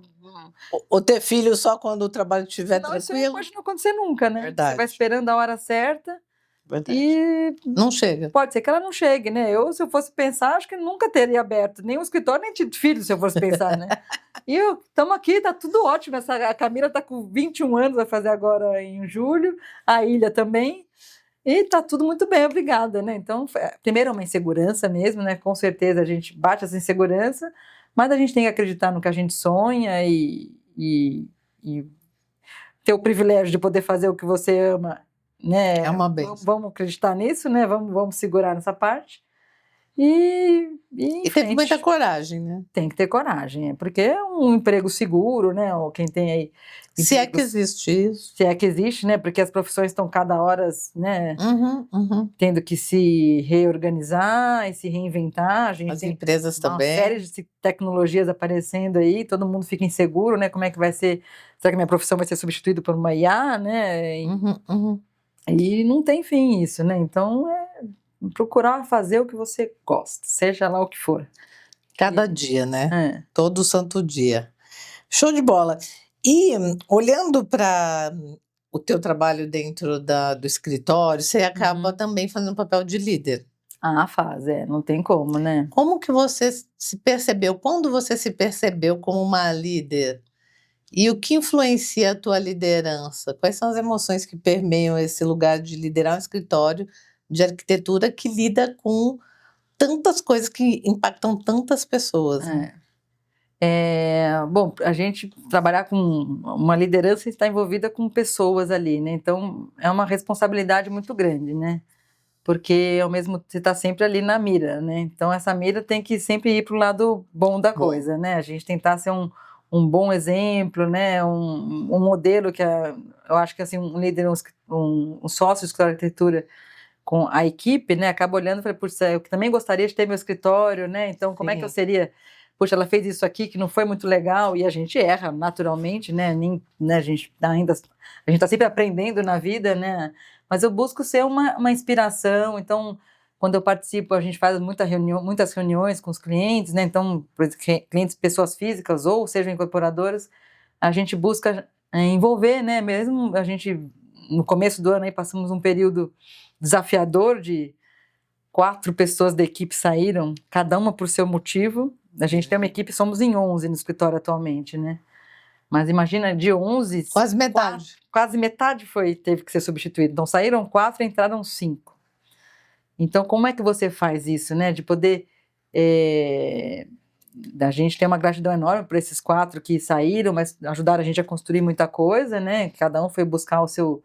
S1: ou ter filho só quando o trabalho estiver tranquilo.
S2: Isso não pode não acontecer nunca, né?
S1: Verdade.
S2: Você vai esperando a hora certa.
S1: Verdade.
S2: E
S1: não chega.
S2: Pode ser que ela não chegue, né? Se eu fosse pensar, acho que nunca teria aberto nem o escritório, nem tido filho, se eu fosse pensar, né? E estamos aqui, tá tudo ótimo. A Camila tá com 21 anos, vai fazer agora em julho, a Ilha também. E tá tudo muito bem, obrigada, né? Então, primeiro é uma insegurança mesmo, né? Com certeza a gente bate essa insegurança, mas a gente tem que acreditar no que a gente sonha e ter o privilégio de poder fazer o que você ama, né?
S1: É uma bênção.
S2: Vamos acreditar nisso, né? Vamos segurar nessa parte. E
S1: tem muita coragem, né?
S2: Tem que ter coragem, porque é um emprego seguro, né? Ou quem tem aí...
S1: Se é que existe isso.
S2: Se é que existe, né? Porque as profissões estão cada hora, né? Tendo que se reorganizar e se reinventar.
S1: As empresas também.
S2: Uma série de tecnologias aparecendo aí, todo mundo fica inseguro, né? Como é que vai ser? Será que minha profissão vai ser substituída por uma IA, né? E não tem fim isso, né? Então, procurar fazer o que você gosta, seja lá o que for.
S1: Cada dia, né? Todo santo dia. Show de bola. E olhando para o teu trabalho dentro do escritório, você acaba também fazendo um papel de líder.
S2: Faz, não tem como, né?
S1: Como que você se percebeu, quando você se percebeu como uma líder? E o que influencia a tua liderança? Quais são as emoções que permeiam esse lugar de liderar um escritório de arquitetura que lida com tantas coisas que impactam tantas pessoas?
S2: Bom, a gente trabalhar com uma liderança está envolvida com pessoas ali, né? Então, é uma responsabilidade muito grande, né? Porque, ao mesmo tempo, você está sempre ali na mira, né? Então, essa mira tem que sempre ir para o lado bom da coisa, né? A gente tentar ser um bom exemplo, né? Um modelo que eu acho que assim, um líder, um sócio de escritório de arquitetura com a equipe, né? Acaba olhando e fala, puxa, eu também gostaria de ter meu escritório, né? Então, como é que eu seria? Poxa, ela fez isso aqui que não foi muito legal, e a gente erra naturalmente, né? A gente está sempre aprendendo na vida, né? Mas eu busco ser uma inspiração. Então, quando eu participo, a gente faz muitas reuniões com os clientes, né? Então, clientes, pessoas físicas ou sejam incorporadoras, a gente busca envolver, né? Mesmo a gente, no começo do ano, aí passamos um período desafiador de 4 pessoas da equipe saíram, cada uma por seu motivo. A gente tem uma equipe, somos em 11 no escritório atualmente, né? Mas imagina, de 11,
S1: Quase metade.
S2: quase metade teve que ser substituído. Então saíram 4 e entraram 5. Então como é que você faz isso, né? De poder... A gente tem uma gratidão enorme por esses 4 que saíram, mas ajudaram a gente a construir muita coisa, né? Cada um foi buscar o seu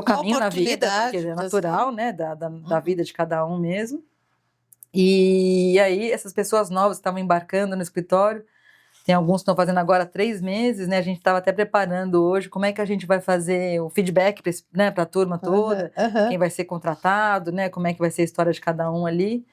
S2: caminho na vida, porque é natural, né? Da vida de cada um mesmo. E aí essas pessoas novas que estavam embarcando no escritório, tem alguns que estão fazendo agora 3 meses, né? A gente estava até preparando hoje como é que a gente vai fazer o feedback, né, para a turma toda, quem vai ser contratado, né? Como é que vai ser a história de cada um ali.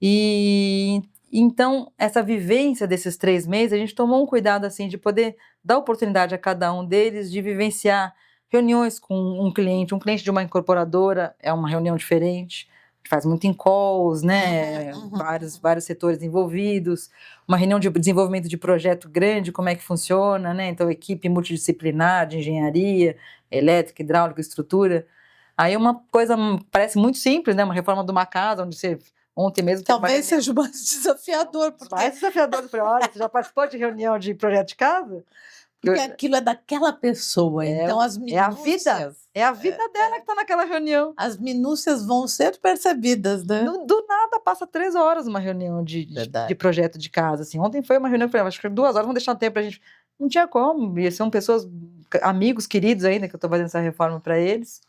S2: E então, essa vivência desses 3 meses, a gente tomou um cuidado assim de poder dar oportunidade a cada um deles de vivenciar reuniões com um cliente de uma incorporadora, é uma reunião diferente. Faz muito em calls, né? Vários setores envolvidos, uma reunião de desenvolvimento de projeto grande, como é que funciona, né? Então, equipe multidisciplinar de engenharia, elétrica, hidráulica, estrutura. Aí uma coisa parece muito simples, né? Uma reforma de uma casa, onde você ontem mesmo...
S1: Talvez seja mais desafiador. Porque...
S2: Mais desafiador, olha, você já participou de reunião de projeto de casa?
S1: Porque aquilo é daquela pessoa, então as minúcias...
S2: É a vida dela que está naquela reunião.
S1: As minúcias vão ser percebidas, né?
S2: Do nada, passa 3 horas uma reunião de projeto de casa, assim. Ontem foi uma reunião, acho que 2 horas, vamos deixar um tempo pra gente... Não tinha como, e são pessoas, amigos, queridos ainda, que eu estou fazendo essa reforma para eles.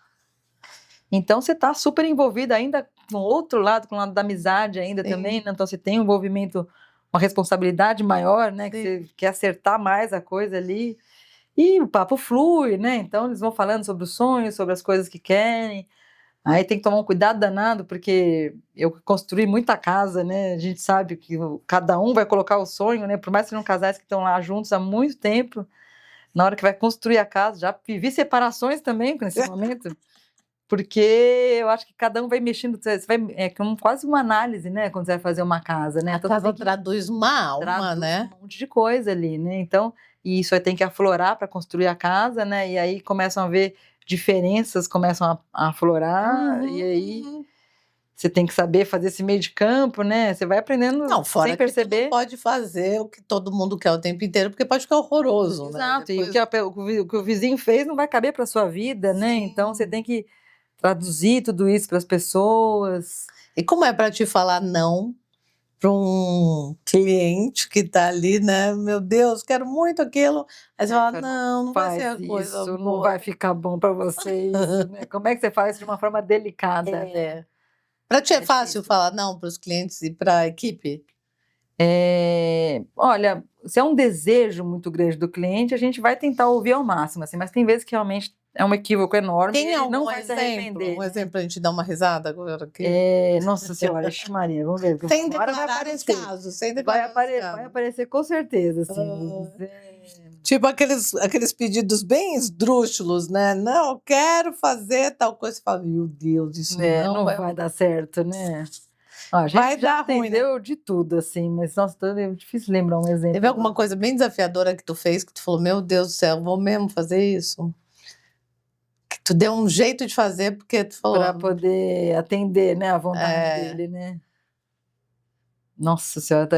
S2: Então, você está super envolvida ainda com o outro lado, com o lado da amizade ainda também, né? Então você tem um envolvimento, uma responsabilidade maior, né? Que você quer acertar mais a coisa ali. E o papo flui, né? Então eles vão falando sobre os sonhos, sobre as coisas que querem. Aí tem que tomar um cuidado danado, porque eu construí muita casa, né? A gente sabe que cada um vai colocar o sonho, né? Por mais que sejam casais que estão lá juntos há muito tempo, na hora que vai construir a casa, já vivi separações também nesse momento, porque eu acho que cada um vai mexendo, é como quase uma análise, né? Quando você vai fazer uma casa, né?
S1: A casa traduz uma alma, né?
S2: Um monte de coisa ali, né? Então, e isso aí tem que aflorar para construir a casa, né? E aí começam a ver diferenças, começam a aflorar, e aí você tem que saber fazer esse meio de campo, né? Você vai aprendendo sem perceber.
S1: Que não pode fazer o que todo mundo quer o tempo inteiro, porque pode ficar horroroso,
S2: Exato,
S1: né?
S2: E o que o vizinho fez não vai caber para sua vida, né? Então você tem que traduzir tudo isso para as pessoas.
S1: E como é para te falar não para um cliente que está ali, né? Meu Deus, quero muito aquilo. Aí você fala, não vai ser a coisa boa.
S2: Não vai ficar bom para você isso, né? Como é que você faz isso de uma forma delicada?
S1: Para ti é fácil falar não para os clientes e para a equipe?
S2: Olha, se é um desejo muito grande do cliente, a gente vai tentar ouvir ao máximo, assim, mas tem vezes que realmente é um equívoco enorme.
S1: Tem algum
S2: não vai se arrepender.
S1: Um exemplo para a gente dar uma risada agora aqui?
S2: Nossa senhora, Maria, vamos ver.
S1: Sem declarar os casos, sem declarar
S2: vai aparecer com certeza, assim.
S1: Tipo aqueles pedidos bem esdrúxulos, né? Não, eu quero fazer tal coisa. Você fala, meu Deus, isso
S2: não vai dar certo, né? A gente
S1: vai
S2: já
S1: dar ruim,
S2: atendeu
S1: né?
S2: de tudo, assim, mas nossa, é difícil lembrar um exemplo.
S1: Teve alguma coisa bem desafiadora que tu fez, que tu falou, meu Deus do céu, vou mesmo fazer isso? Que tu deu um jeito de fazer, porque tu falou...
S2: Para poder atender, né, a vontade dele, né? Nossa senhora,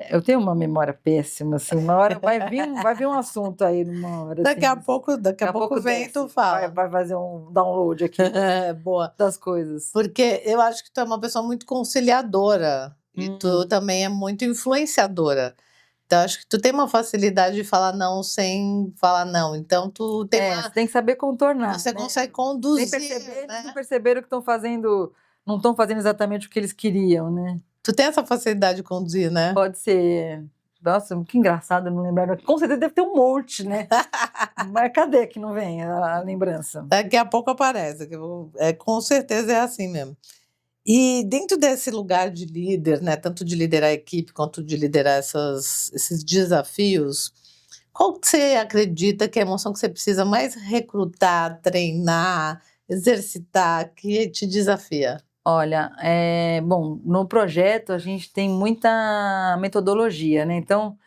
S2: eu tenho uma memória péssima, assim, uma hora vai vir um assunto aí numa hora.
S1: Daqui
S2: assim,
S1: a pouco vem e tu fala.
S2: Vai fazer um download aqui
S1: boa.
S2: das coisas.
S1: Porque eu acho que tu é uma pessoa muito conciliadora e tu também é muito influenciadora. Então, acho que tu tem uma facilidade de falar não sem falar não. Então, tu tem
S2: você tem que saber contornar.
S1: Você consegue conduzir.
S2: Sem perceber, né? Não perceberam que estão fazendo, não estão fazendo exatamente o que eles queriam, né?
S1: Tu tem essa facilidade de conduzir, né?
S2: Pode ser. Nossa, que engraçado, não lembrar. Com certeza deve ter um monte, né? Mas cadê que não vem a lembrança?
S1: Daqui a pouco aparece. Com certeza é assim mesmo. E dentro desse lugar de líder, né, tanto de liderar a equipe quanto de liderar esses desafios, qual que você acredita que é a emoção que você precisa mais recrutar, treinar, exercitar, que te desafia?
S2: Olha, bom, no projeto a gente tem muita metodologia, né? Então,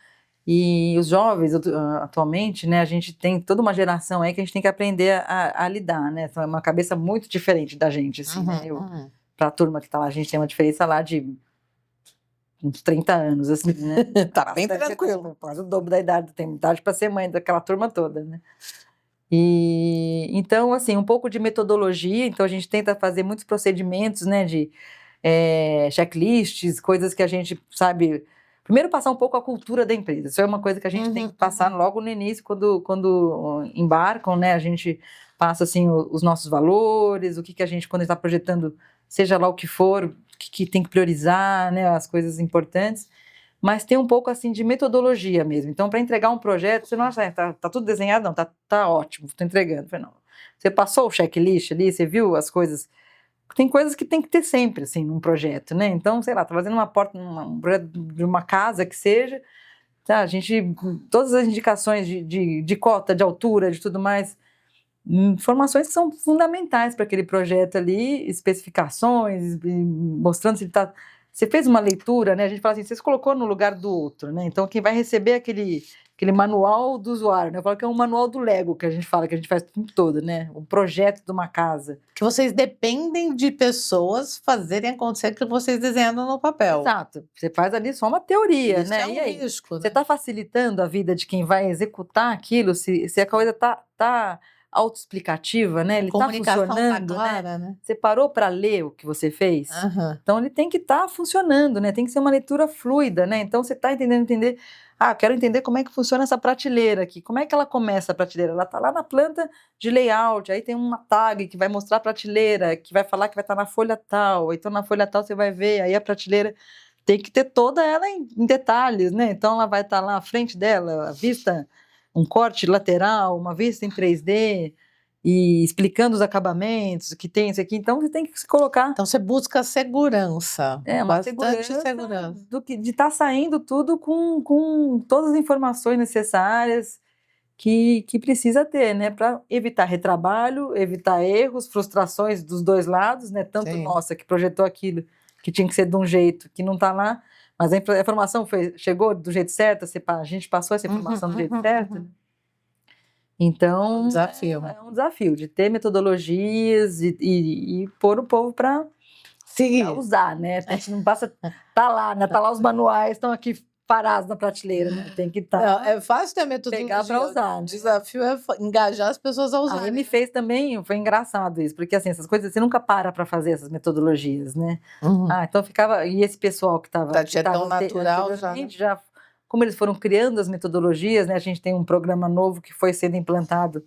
S2: E os jovens, atualmente, né, a gente tem toda uma geração aí que a gente tem que aprender a lidar, né? É uma cabeça muito diferente da gente, assim, né? Para a turma que está lá, a gente tem uma diferença lá de uns 30 anos, assim, né?
S1: Tá bem tranquilo.
S2: Quase o dobro da idade, tem idade para ser mãe daquela turma toda, né? E então, assim, um pouco de metodologia, então a gente tenta fazer muitos procedimentos, né, de checklists, coisas que a gente sabe. Primeiro, passar um pouco a cultura da empresa. Isso é uma coisa que a gente tem que passar logo no início, quando embarcam, né? A gente passa, assim, os nossos valores, o que a gente, quando está projetando, seja lá o que for, o que tem que priorizar, né? As coisas importantes. Mas tem um pouco, assim, de metodologia mesmo. Então, para entregar um projeto, você não acha, tá tudo desenhado? Não, tá ótimo, estou entregando. Eu falei, não. Você passou o checklist ali, você viu as coisas. Tem coisas que tem que ter sempre, assim, num projeto, né? Então, sei lá, tá fazendo uma porta, um projeto de uma casa que seja, tá? A gente, todas as indicações de cota, de altura, de tudo mais, informações que são fundamentais para aquele projeto ali, especificações, mostrando se ele tá. Você fez uma leitura, né? A gente fala assim, você se colocou no lugar do outro, né? Então, quem vai receber aquele manual do usuário, né? Eu falo que é um manual do Lego que a gente fala, que a gente faz o tempo todo, né? Um projeto de uma casa.
S1: Que vocês dependem de pessoas fazerem acontecer aquilo que vocês desenham no papel.
S2: Exato. Você faz ali só uma teoria,
S1: Isso
S2: né?
S1: é um
S2: E aí,
S1: risco, né?
S2: você está facilitando a vida de quem vai executar aquilo, se a coisa tá autoexplicativa, né? Ele está
S1: Comunicação
S2: funcionando,
S1: tá clara, né?
S2: Você parou para ler o que você fez? Então ele tem que estar funcionando, né? Tem que ser uma leitura fluida, né? Então você está entender. Ah, quero entender como é que funciona essa prateleira aqui. Como é que ela começa a prateleira? Ela está lá na planta de layout, aí tem uma tag que vai mostrar a prateleira, que vai falar que vai estar na folha tal. Então na folha tal você vai ver, aí a prateleira tem que ter toda ela em detalhes, né? Então ela vai estar lá à frente dela, a vista, um corte lateral, uma vista em 3D, e explicando os acabamentos, o que tem isso aqui. Então você tem que se colocar.
S1: Então você busca segurança.
S2: Uma
S1: bastante
S2: segurança de estar saindo tudo com todas as informações necessárias que precisa ter, né? Para evitar retrabalho, evitar erros, frustrações dos dois lados, né? Tanto nossa, que projetou aquilo que tinha que ser de um jeito que não está lá, mas a informação chegou do jeito certo, a gente passou essa informação do jeito certo. Então,
S1: desafio.
S2: É um desafio de ter metodologias e pôr o povo para usar, né? A gente não passa, tá lá, né? Tá lá os manuais, estão aqui parados na prateleira, né? Tem que estar.
S1: É fácil ter a metodologia.
S2: Pegar para usar.
S1: O desafio é engajar as pessoas a usar.
S2: Aí me fez também, foi engraçado isso, porque assim, essas coisas você nunca para fazer essas metodologias, né? Então ficava, e esse pessoal que estava
S1: tão natural
S2: já, como eles foram criando as metodologias, né? A gente tem um programa novo que foi sendo implantado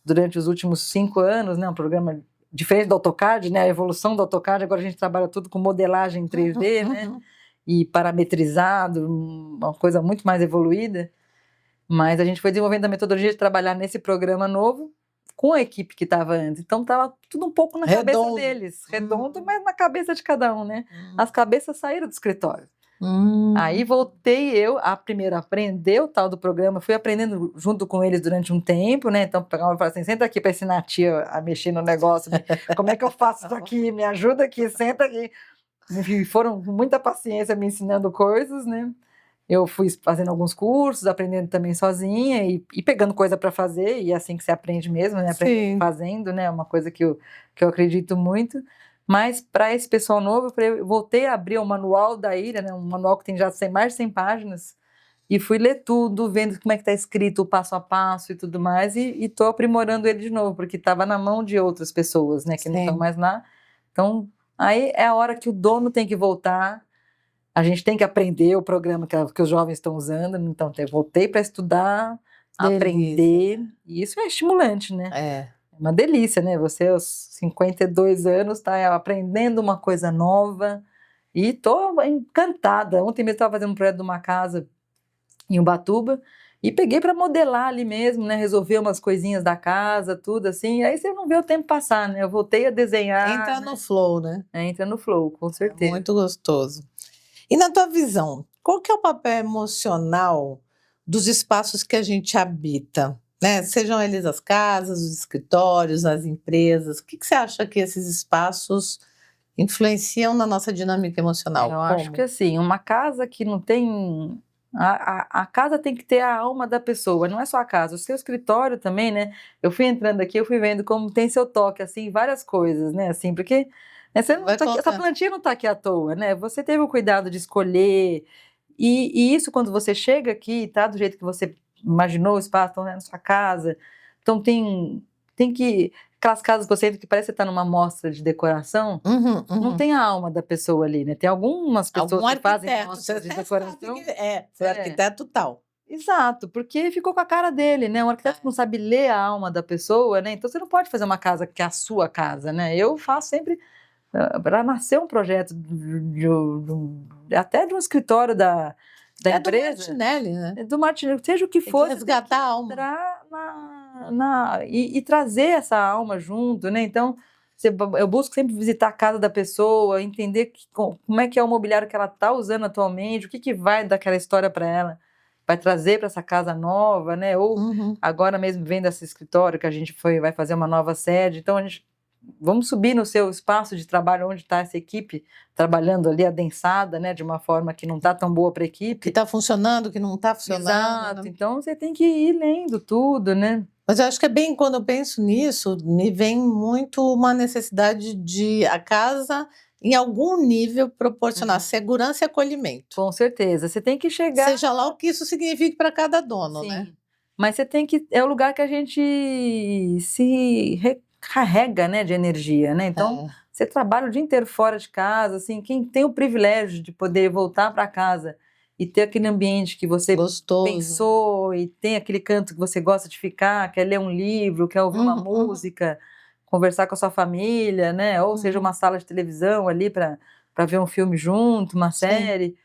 S2: durante os últimos 5 anos, né? Um programa diferente do AutoCAD, né? A evolução do AutoCAD, agora a gente trabalha tudo com modelagem em 3D, né? E parametrizado, uma coisa muito mais evoluída. Mas a gente foi desenvolvendo a metodologia de trabalhar nesse programa novo com a equipe que estava antes. Então estava tudo um pouco na cabeça deles. Redondo, mas na cabeça de cada um, né? As cabeças saíram do escritório. Aí voltei eu a primeiro aprender o tal do programa, fui aprendendo junto com eles durante um tempo, né? Então pegava e falava assim, senta aqui para ensinar a tia a mexer no negócio, como é que eu faço isso aqui, me ajuda aqui, senta aqui. E foram com muita paciência me ensinando coisas, né? Eu fui fazendo alguns cursos, aprendendo também sozinha e pegando coisa para fazer, e é assim que se aprende mesmo, né? Aprendendo fazendo, né? Uma coisa que eu acredito muito. Mas para esse pessoal novo, eu voltei a abrir o manual da Ilha, né? Um manual que tem já mais de 100 páginas, e fui ler tudo, vendo como é que está escrito o passo a passo e tudo mais, e estou aprimorando ele de novo, porque estava na mão de outras pessoas, né? Que não estão mais lá. Então, aí é a hora que o dono tem que voltar, a gente tem que aprender o programa que os jovens estão usando, então eu voltei para estudar, aprender, e isso é estimulante, né? É uma delícia, né? Você aos 52 anos está aprendendo uma coisa nova e estou encantada. Ontem mesmo estava fazendo um projeto de uma casa em Ubatuba e peguei para modelar ali mesmo, né? Resolver umas coisinhas da casa, tudo assim. Aí você não vê o tempo passar, né? Eu voltei a desenhar.
S1: Entra no flow, né?
S2: Entra no flow, com certeza.
S1: Muito gostoso. E na tua visão, qual que é o papel emocional dos espaços que a gente habita? Né? Sejam eles as casas, os escritórios, as empresas. O que você acha que esses espaços influenciam na nossa dinâmica emocional?
S2: Eu acho que assim, uma casa que não tem A casa tem que ter a alma da pessoa, não é só a casa, o seu escritório também, né? Eu fui entrando aqui, eu fui vendo como tem seu toque, assim, várias coisas, né? Assim, porque né, você não
S1: Vai
S2: tá aqui, essa
S1: colocando.
S2: plantinha não está aqui à toa, né? Você teve o cuidado de escolher, e isso quando você chega aqui, tá do jeito que você imaginou o espaço, então, né, na sua casa. Então tem que. Aquelas casas que você entra que parece que você está numa mostra de decoração.
S1: Uhum,
S2: Não
S1: uhum.
S2: tem a alma da pessoa ali, né? Tem algumas pessoas
S1: Algum
S2: que fazem
S1: arquiteto, você
S2: mostras de
S1: até sabe
S2: decoração.
S1: que foi
S2: É,
S1: arquiteto tal.
S2: exato, porque ficou com a cara dele, né? Um arquiteto que não sabe ler a alma da pessoa, né? Então você não pode fazer uma casa que é a sua casa, né? Eu faço sempre para nascer um projeto até de um escritório da
S1: É do
S2: empresa,
S1: Martinelli, né?
S2: do Martinelli, seja o que
S1: Tem que
S2: for, você tem que
S1: resgatar a alma.
S2: entrar e trazer essa alma junto, né? Então, eu busco sempre visitar a casa da pessoa, entender como é que é o mobiliário que ela está usando atualmente, o que vai daquela história para ela, vai trazer para essa casa nova, né? Ou
S1: Uhum.
S2: agora mesmo vendo esse escritório que a gente vai fazer uma nova sede, então vamos subir no seu espaço de trabalho onde está essa equipe trabalhando ali adensada, né, de uma forma que não está tão boa para a
S1: Que
S2: equipe.
S1: está funcionando, que não está funcionando,
S2: Exato,
S1: né?
S2: então você tem que ir lendo tudo, né?
S1: Mas eu acho que é bem, quando eu penso nisso, me vem muito uma necessidade de a casa, em algum nível, proporcionar segurança e acolhimento.
S2: Com certeza, você tem que chegar,
S1: Seja lá o que isso signifique para cada dono, né?
S2: sim, mas você tem que, é o lugar que a gente se recarrega, né, de energia, né? Então,
S1: É,
S2: você trabalha o dia inteiro fora de casa, assim, quem tem o privilégio de poder voltar para casa e ter aquele ambiente que você
S1: gostoso.
S2: pensou e tem aquele canto que você gosta de ficar, quer ler um livro, quer ouvir uma
S1: Uhum, uhum,
S2: música, conversar com a sua família, né? Ou seja,
S1: uhum.
S2: uma sala de televisão ali para ver um filme junto, uma
S1: Sim,
S2: série.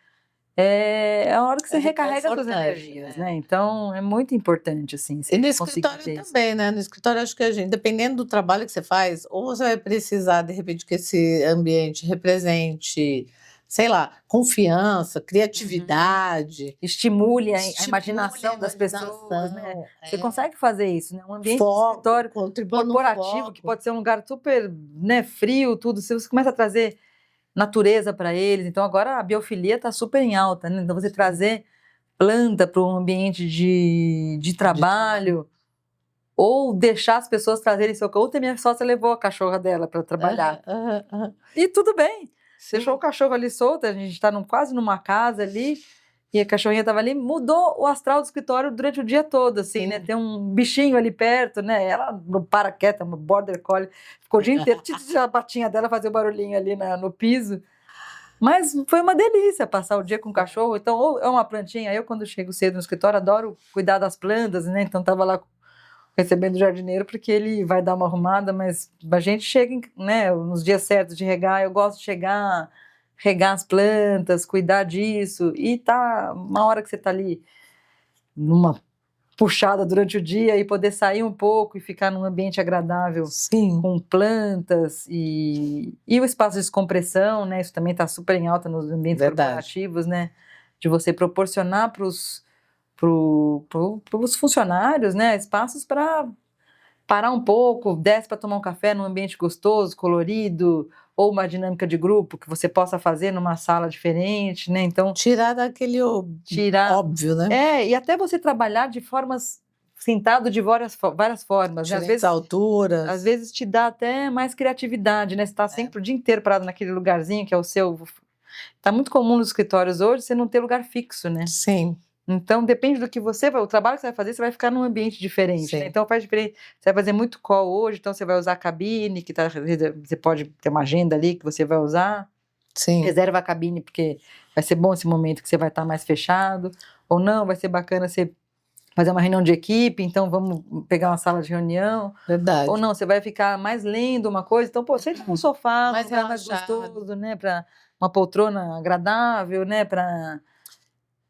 S2: É a hora que você
S1: é
S2: recarrega as suas
S1: reconfortante,
S2: energias,
S1: é.
S2: né? Então é muito importante, assim,
S1: E
S2: você
S1: no
S2: conseguir
S1: escritório
S2: ter isso.
S1: também, né? No escritório, acho que a gente, dependendo do trabalho que você faz, ou você vai precisar, de repente, que esse ambiente represente, sei lá, confiança, criatividade,
S2: Estimule a
S1: estimule a
S2: imaginação das pessoas, né?
S1: imaginação,
S2: Você consegue fazer isso, né? Um ambiente de
S1: foco,
S2: escritório
S1: contribua no
S2: corporativo, que
S1: foco.
S2: pode ser um lugar super, né, frio, tudo, se você começa a trazer natureza para eles, então agora a biofilia está super em alta, né? Então você trazer planta para um ambiente de trabalho, ou deixar as pessoas trazerem seu cachorro. Ontem minha sócia levou a cachorra dela para trabalhar.
S1: Aham, aham, aham.
S2: E tudo bem. Deixou o
S1: Sim.
S2: cachorro ali solto, a gente está quase numa casa ali, e a cachorrinha estava ali, mudou o astral do escritório durante o dia todo, assim, né?
S1: Sim.
S2: Tem um bichinho ali perto, né? Ela não para quieta, uma border collie, ficou o dia inteiro, a patinha dela fazer o barulhinho ali no piso. Mas foi uma delícia passar o dia com o cachorro. Então, ou é uma plantinha. Eu, quando chego cedo no escritório, adoro cuidar das plantas, né? Então, estava lá recebendo o jardineiro, porque ele vai dar uma arrumada, mas a gente chega, né, nos dias certos de regar. Eu gosto de chegar, regar as plantas, cuidar disso. E tá uma hora que você tá ali numa puxada durante o dia e poder sair um pouco e ficar num ambiente agradável
S1: Sim,
S2: com plantas e o espaço de descompressão, né? Isso também está super em alta nos ambientes
S1: verdade.
S2: corporativos, né? De você proporcionar para os funcionários, né? Espaços para parar um pouco, desce para tomar um café num ambiente gostoso, colorido, ou uma dinâmica de grupo que você possa fazer numa sala diferente, né? Então,
S1: Tirar daquele
S2: tirar.
S1: óbvio, né?
S2: E até você trabalhar de formas, sentado de várias formas, né?
S1: Diferentes
S2: Às
S1: alturas.
S2: vezes te dá até mais criatividade, né? Você está sempre o dia inteiro parado naquele lugarzinho que é o seu. Está muito comum nos escritórios hoje você não ter lugar fixo, né?
S1: Sim,
S2: Então depende do que você vai, o trabalho que você vai fazer, você vai ficar num ambiente diferente, né?
S1: sim.
S2: Então faz diferença. Você vai fazer muito call hoje, então você vai usar a cabine, você pode ter uma agenda ali que você vai usar.
S1: Sim,
S2: Reserva a cabine, porque vai ser bom esse momento que você vai estar mais fechado, ou não, vai ser bacana você fazer uma reunião de equipe, então vamos pegar uma sala de reunião,
S1: verdade.
S2: ou não, você vai ficar mais lendo uma coisa, então, pô, senta num sofá,
S1: Mais
S2: um lugar mais
S1: relaxado.
S2: gostoso, né, para uma poltrona agradável, né, para...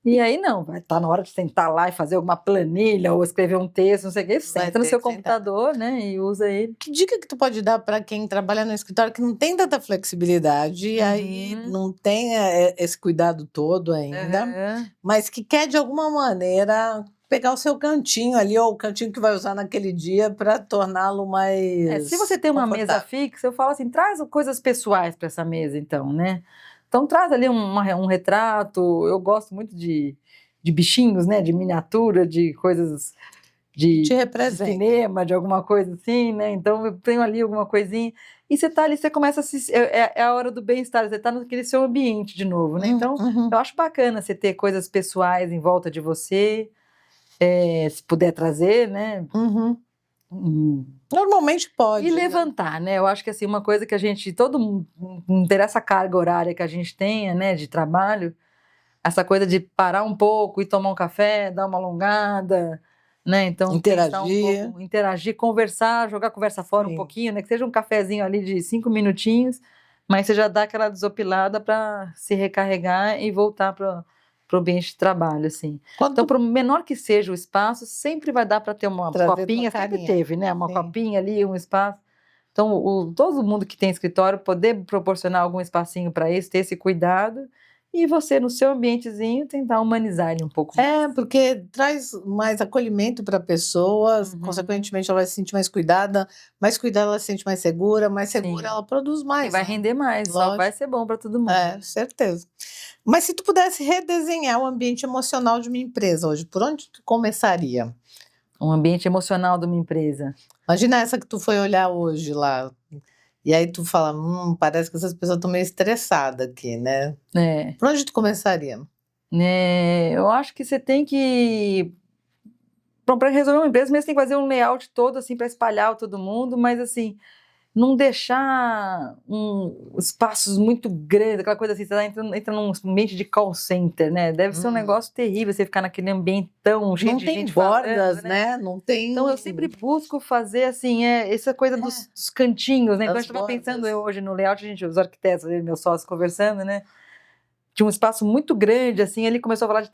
S2: E aí não, vai estar na hora de sentar lá e fazer alguma planilha, ou escrever um texto, não sei o quê,
S1: Vai
S2: senta no
S1: ter
S2: seu
S1: que sentar.
S2: computador, né, e usa ele.
S1: Que dica que tu pode dar para quem trabalha no escritório que não tem tanta flexibilidade e aí não tem esse cuidado todo ainda, mas que quer de alguma maneira pegar o seu cantinho ali, ou o cantinho que vai usar naquele dia para torná-lo mais
S2: Se você tem uma mesa
S1: confortável.
S2: fixa, eu falo assim, traz coisas pessoais para essa mesa, então, né? Então traz ali um retrato. Eu gosto muito de bichinhos, né? De miniatura, de coisas
S1: Te
S2: de
S1: representa.
S2: cinema, de alguma coisa assim, né? Então eu tenho ali alguma coisinha. E você tá ali, você começa a se. É a hora do bem-estar, você tá naquele seu ambiente de novo, né? Então
S1: Uhum.
S2: eu acho bacana você ter coisas pessoais em volta de você, se puder trazer, né?
S1: Uhum.
S2: Hum,
S1: Normalmente pode,
S2: E
S1: né?
S2: levantar, né? Eu acho que assim, uma coisa que a gente, todo mundo, não interessa a carga horária que a gente tenha, né, de trabalho, essa coisa de parar um pouco e tomar um café, dar uma alongada, né? Então, pensar um
S1: Interagir.
S2: pouco, interagir, conversar, jogar a conversa fora um
S1: Sim.
S2: pouquinho, né? Que seja um cafezinho ali de 5 minutinhos, mas você já dá aquela desopilada para se recarregar e voltar para o ambiente de trabalho, assim. Então,
S1: Quando
S2: por menor que seja o espaço, sempre vai dar para ter uma
S1: trazer tua
S2: copinha, sempre
S1: carinha.
S2: teve, né? Uma
S1: Sim.
S2: copinha ali, um espaço. Então, todo mundo que tem escritório poder proporcionar algum espacinho para isso, ter esse cuidado, e você, no seu ambientezinho, tentar humanizar ele um pouco mais.
S1: É, porque traz mais acolhimento para a pessoa,
S2: Uhum.
S1: consequentemente ela vai se sentir mais cuidada ela se sente mais segura
S2: Sim.
S1: ela produz
S2: E
S1: mais,
S2: vai
S1: né?
S2: render mais, só
S1: Lógico.
S2: vai ser bom para todo mundo.
S1: É, certeza. Mas se tu pudesse redesenhar o ambiente emocional de uma empresa hoje, por onde tu começaria?
S2: Um ambiente emocional de uma empresa.
S1: Imagina essa que tu foi olhar hoje lá, e aí tu fala, parece que essas pessoas estão meio estressadas aqui, né?
S2: É,
S1: Por onde tu começaria?
S2: eu acho que você tem que. Para resolver uma empresa, mesmo tem que fazer um layout todo assim para espalhar todo mundo, mas assim, não deixar espaços muito grandes, aquela coisa assim, você entra num ambiente de call center, né? Deve ser um negócio terrível você ficar naquele ambiente tão cheio
S1: Não
S2: de
S1: tem
S2: gente
S1: bordas,
S2: falando, né?
S1: né? Não tem
S2: Então eu sempre busco fazer assim, essa coisa dos cantinhos, né? Então a
S1: das
S2: gente estava pensando
S1: bordas.
S2: hoje no layout, os arquitetos, eu e meu sócio conversando, né? Tinha um espaço muito grande, assim, ele começou a falar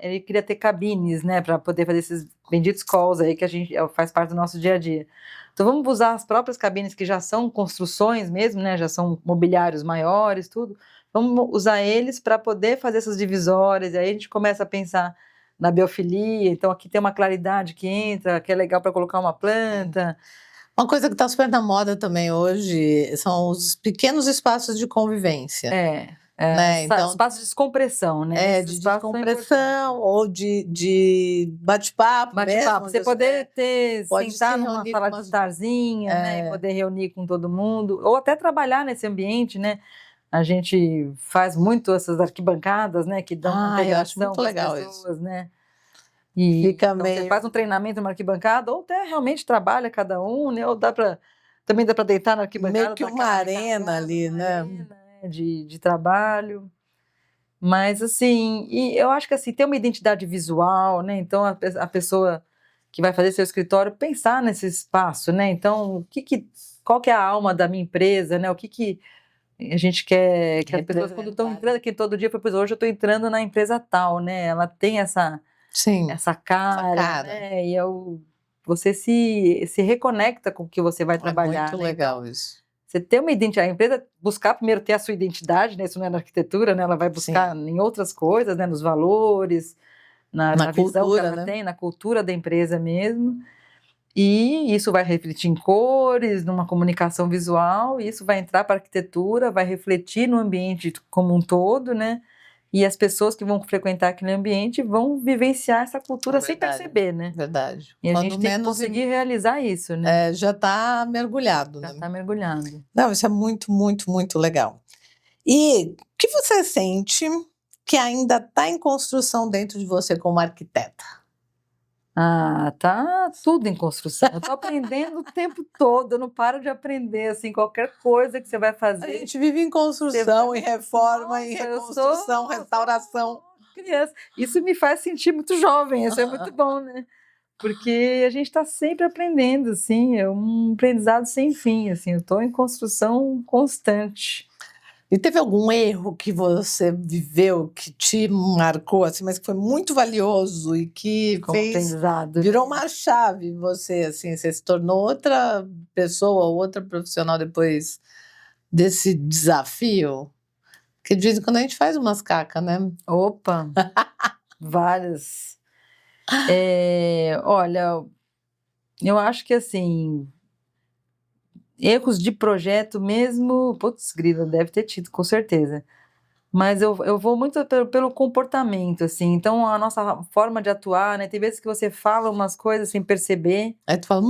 S2: ele queria ter cabines, né, para poder fazer esses benditos calls aí que a gente faz parte do nosso dia a dia. Então vamos usar as próprias cabines que já são construções mesmo, né, já são mobiliários maiores, tudo. Vamos usar eles para poder fazer essas divisórias, e aí a gente começa a pensar na biofilia, então aqui tem uma claridade que entra, que é legal para colocar uma planta.
S1: Uma coisa que está super na moda também hoje são os pequenos espaços de convivência, né? Então,
S2: Espaço de descompressão, né? Esses
S1: de
S2: espaços são importantes.
S1: descompressão ou de bate-papo mesmo.
S2: Bate-papo, você
S1: onde
S2: poder
S1: pode se
S2: sentar numa
S1: reunir
S2: sala
S1: com
S2: de estarzinha, né, e
S1: é,
S2: poder reunir com todo mundo, ou até trabalhar nesse ambiente, né? A gente faz muito essas arquibancadas, né, que dão
S1: eu acho
S2: integração
S1: muito
S2: com as
S1: legal isso.
S2: pessoas, né? E
S1: Fica
S2: então você
S1: meio
S2: faz um treinamento numa arquibancada, ou até realmente trabalha cada um, né? Ou também dá para deitar na arquibancada,
S1: meio que
S2: dar
S1: uma
S2: aquela
S1: arena
S2: recarregada,
S1: ali,
S2: uma
S1: né?
S2: arena, né, de trabalho. Mas assim, e eu acho que assim, ter uma identidade visual, né? Então a pessoa que vai fazer seu escritório pensar nesse espaço, né? Então, qual que é a alma da minha empresa, né? O que a gente quer que as pessoas quando estão entrando aqui todo dia, hoje eu estou entrando na empresa tal, né? Ela tem
S1: Sim,
S2: essa cara,
S1: cara.
S2: né? E você se reconecta com o que você vai
S1: É
S2: trabalhar,
S1: muito
S2: né?
S1: legal
S2: Então,
S1: isso.
S2: você ter uma identidade, a empresa buscar primeiro ter a sua identidade, né? Isso não é na arquitetura, né? Ela vai buscar em outras coisas, né? Nos valores, na visão que
S1: cultura,
S2: ela
S1: né?
S2: tem, na cultura da empresa mesmo. E isso vai refletir em cores, numa comunicação visual, e isso vai entrar para a arquitetura, vai refletir no ambiente como um todo, né? E as pessoas que vão frequentar aquele ambiente vão vivenciar essa cultura sem perceber, né?
S1: Verdade.
S2: E a
S1: Quando
S2: gente tem que
S1: menos
S2: conseguir realizar isso, né?
S1: já está mergulhado,
S2: Já
S1: né?
S2: está mergulhando.
S1: Não, isso é muito, muito, muito legal. E o que você sente que ainda está em construção dentro de você como arquiteta?
S2: Tá tudo em construção. Eu tô aprendendo o tempo todo, eu não paro de aprender, assim, qualquer coisa que você vai
S1: A
S2: fazer.
S1: gente vive em construção, em reforma, em
S2: Nossa,
S1: reconstrução, restauração.
S2: Criança. Isso me faz sentir muito jovem, isso é muito bom, né? Porque a gente está sempre aprendendo, assim, é um aprendizado sem fim, assim, eu estou em construção constante.
S1: E teve algum erro que você viveu que te marcou, assim, mas que foi muito valioso e que
S2: Como aprendizado.
S1: virou uma chave em você, assim, você se tornou outra pessoa, outra profissional depois desse desafio? Porque de vez em quando a gente faz umas cacas, né?
S2: Opa, várias. Olha, eu acho que assim, erros de projeto mesmo, putz, grila, deve ter tido, com certeza. Mas eu vou muito pelo comportamento, assim. Então, a nossa forma de atuar, né? Tem vezes que você fala umas coisas sem perceber.
S1: Aí tu fala,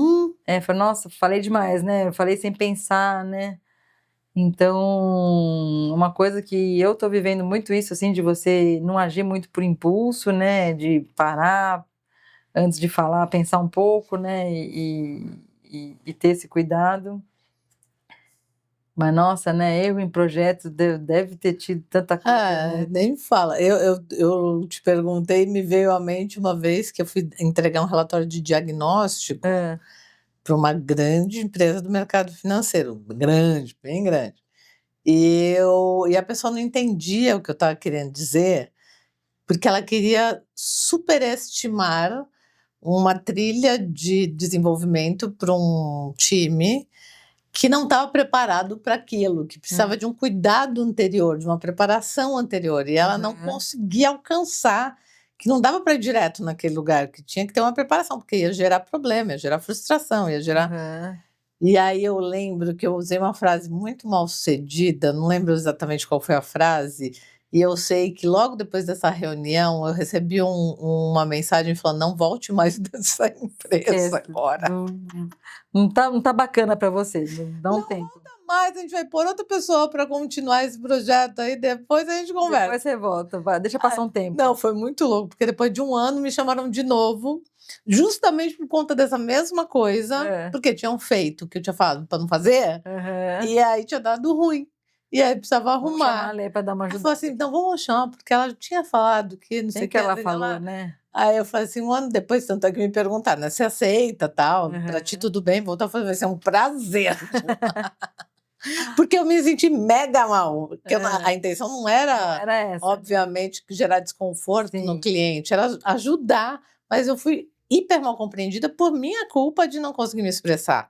S2: Fala, nossa, falei demais, né? Eu falei sem pensar, né? Então, uma coisa que eu tô vivendo muito isso, assim, de você não agir muito por impulso, né? De parar antes de falar, pensar um pouco, né? E ter esse cuidado. Mas, nossa, né? Erro em projetos deve ter tido tanta coisa, né?
S1: nem me fala. Eu te perguntei, me veio à mente uma vez que eu fui entregar um relatório de diagnóstico
S2: É.
S1: para uma grande empresa do mercado financeiro, grande, bem grande. E a pessoa não entendia o que eu estava querendo dizer, porque ela queria superestimar uma trilha de desenvolvimento para um time que não estava preparado para aquilo, que precisava de um cuidado anterior, de uma preparação anterior, e ela não conseguia alcançar, que não dava para ir direto naquele lugar, que tinha que ter uma preparação, porque ia gerar problema, ia gerar frustração, ia gerar. E aí eu lembro que eu usei uma frase muito mal sucedida, não lembro exatamente qual foi a frase, e eu sei que logo depois dessa reunião eu recebi uma mensagem falando: não volte mais nessa empresa agora.
S2: Não tá bacana para você, dá um tempo.
S1: Mas a gente vai pôr outra pessoa para continuar esse projeto aí, depois a gente conversa.
S2: Depois você volta, deixa passar um tempo.
S1: Não, foi muito louco, porque depois de um ano me chamaram de novo, justamente por conta dessa mesma coisa, porque tinham feito o que eu tinha falado para não fazer, e aí tinha dado ruim. E aí precisava
S2: Vamos
S1: arrumar.
S2: chamar a Lê para dar uma
S1: Ela
S2: ajuda.
S1: falou assim: então vamos chamar, porque ela tinha falado que não sei o
S2: que ela falou, né?
S1: Aí eu falei assim, um ano depois, tanto é que me perguntaram, né? Você aceita, tal, pra ti tudo bem? Voltar a fazer, vai ser um prazer. Porque eu me senti mega mal. Porque a intenção não era
S2: essa,
S1: obviamente, gerar desconforto no cliente, era ajudar, mas eu fui hiper mal compreendida por minha culpa de não conseguir me expressar.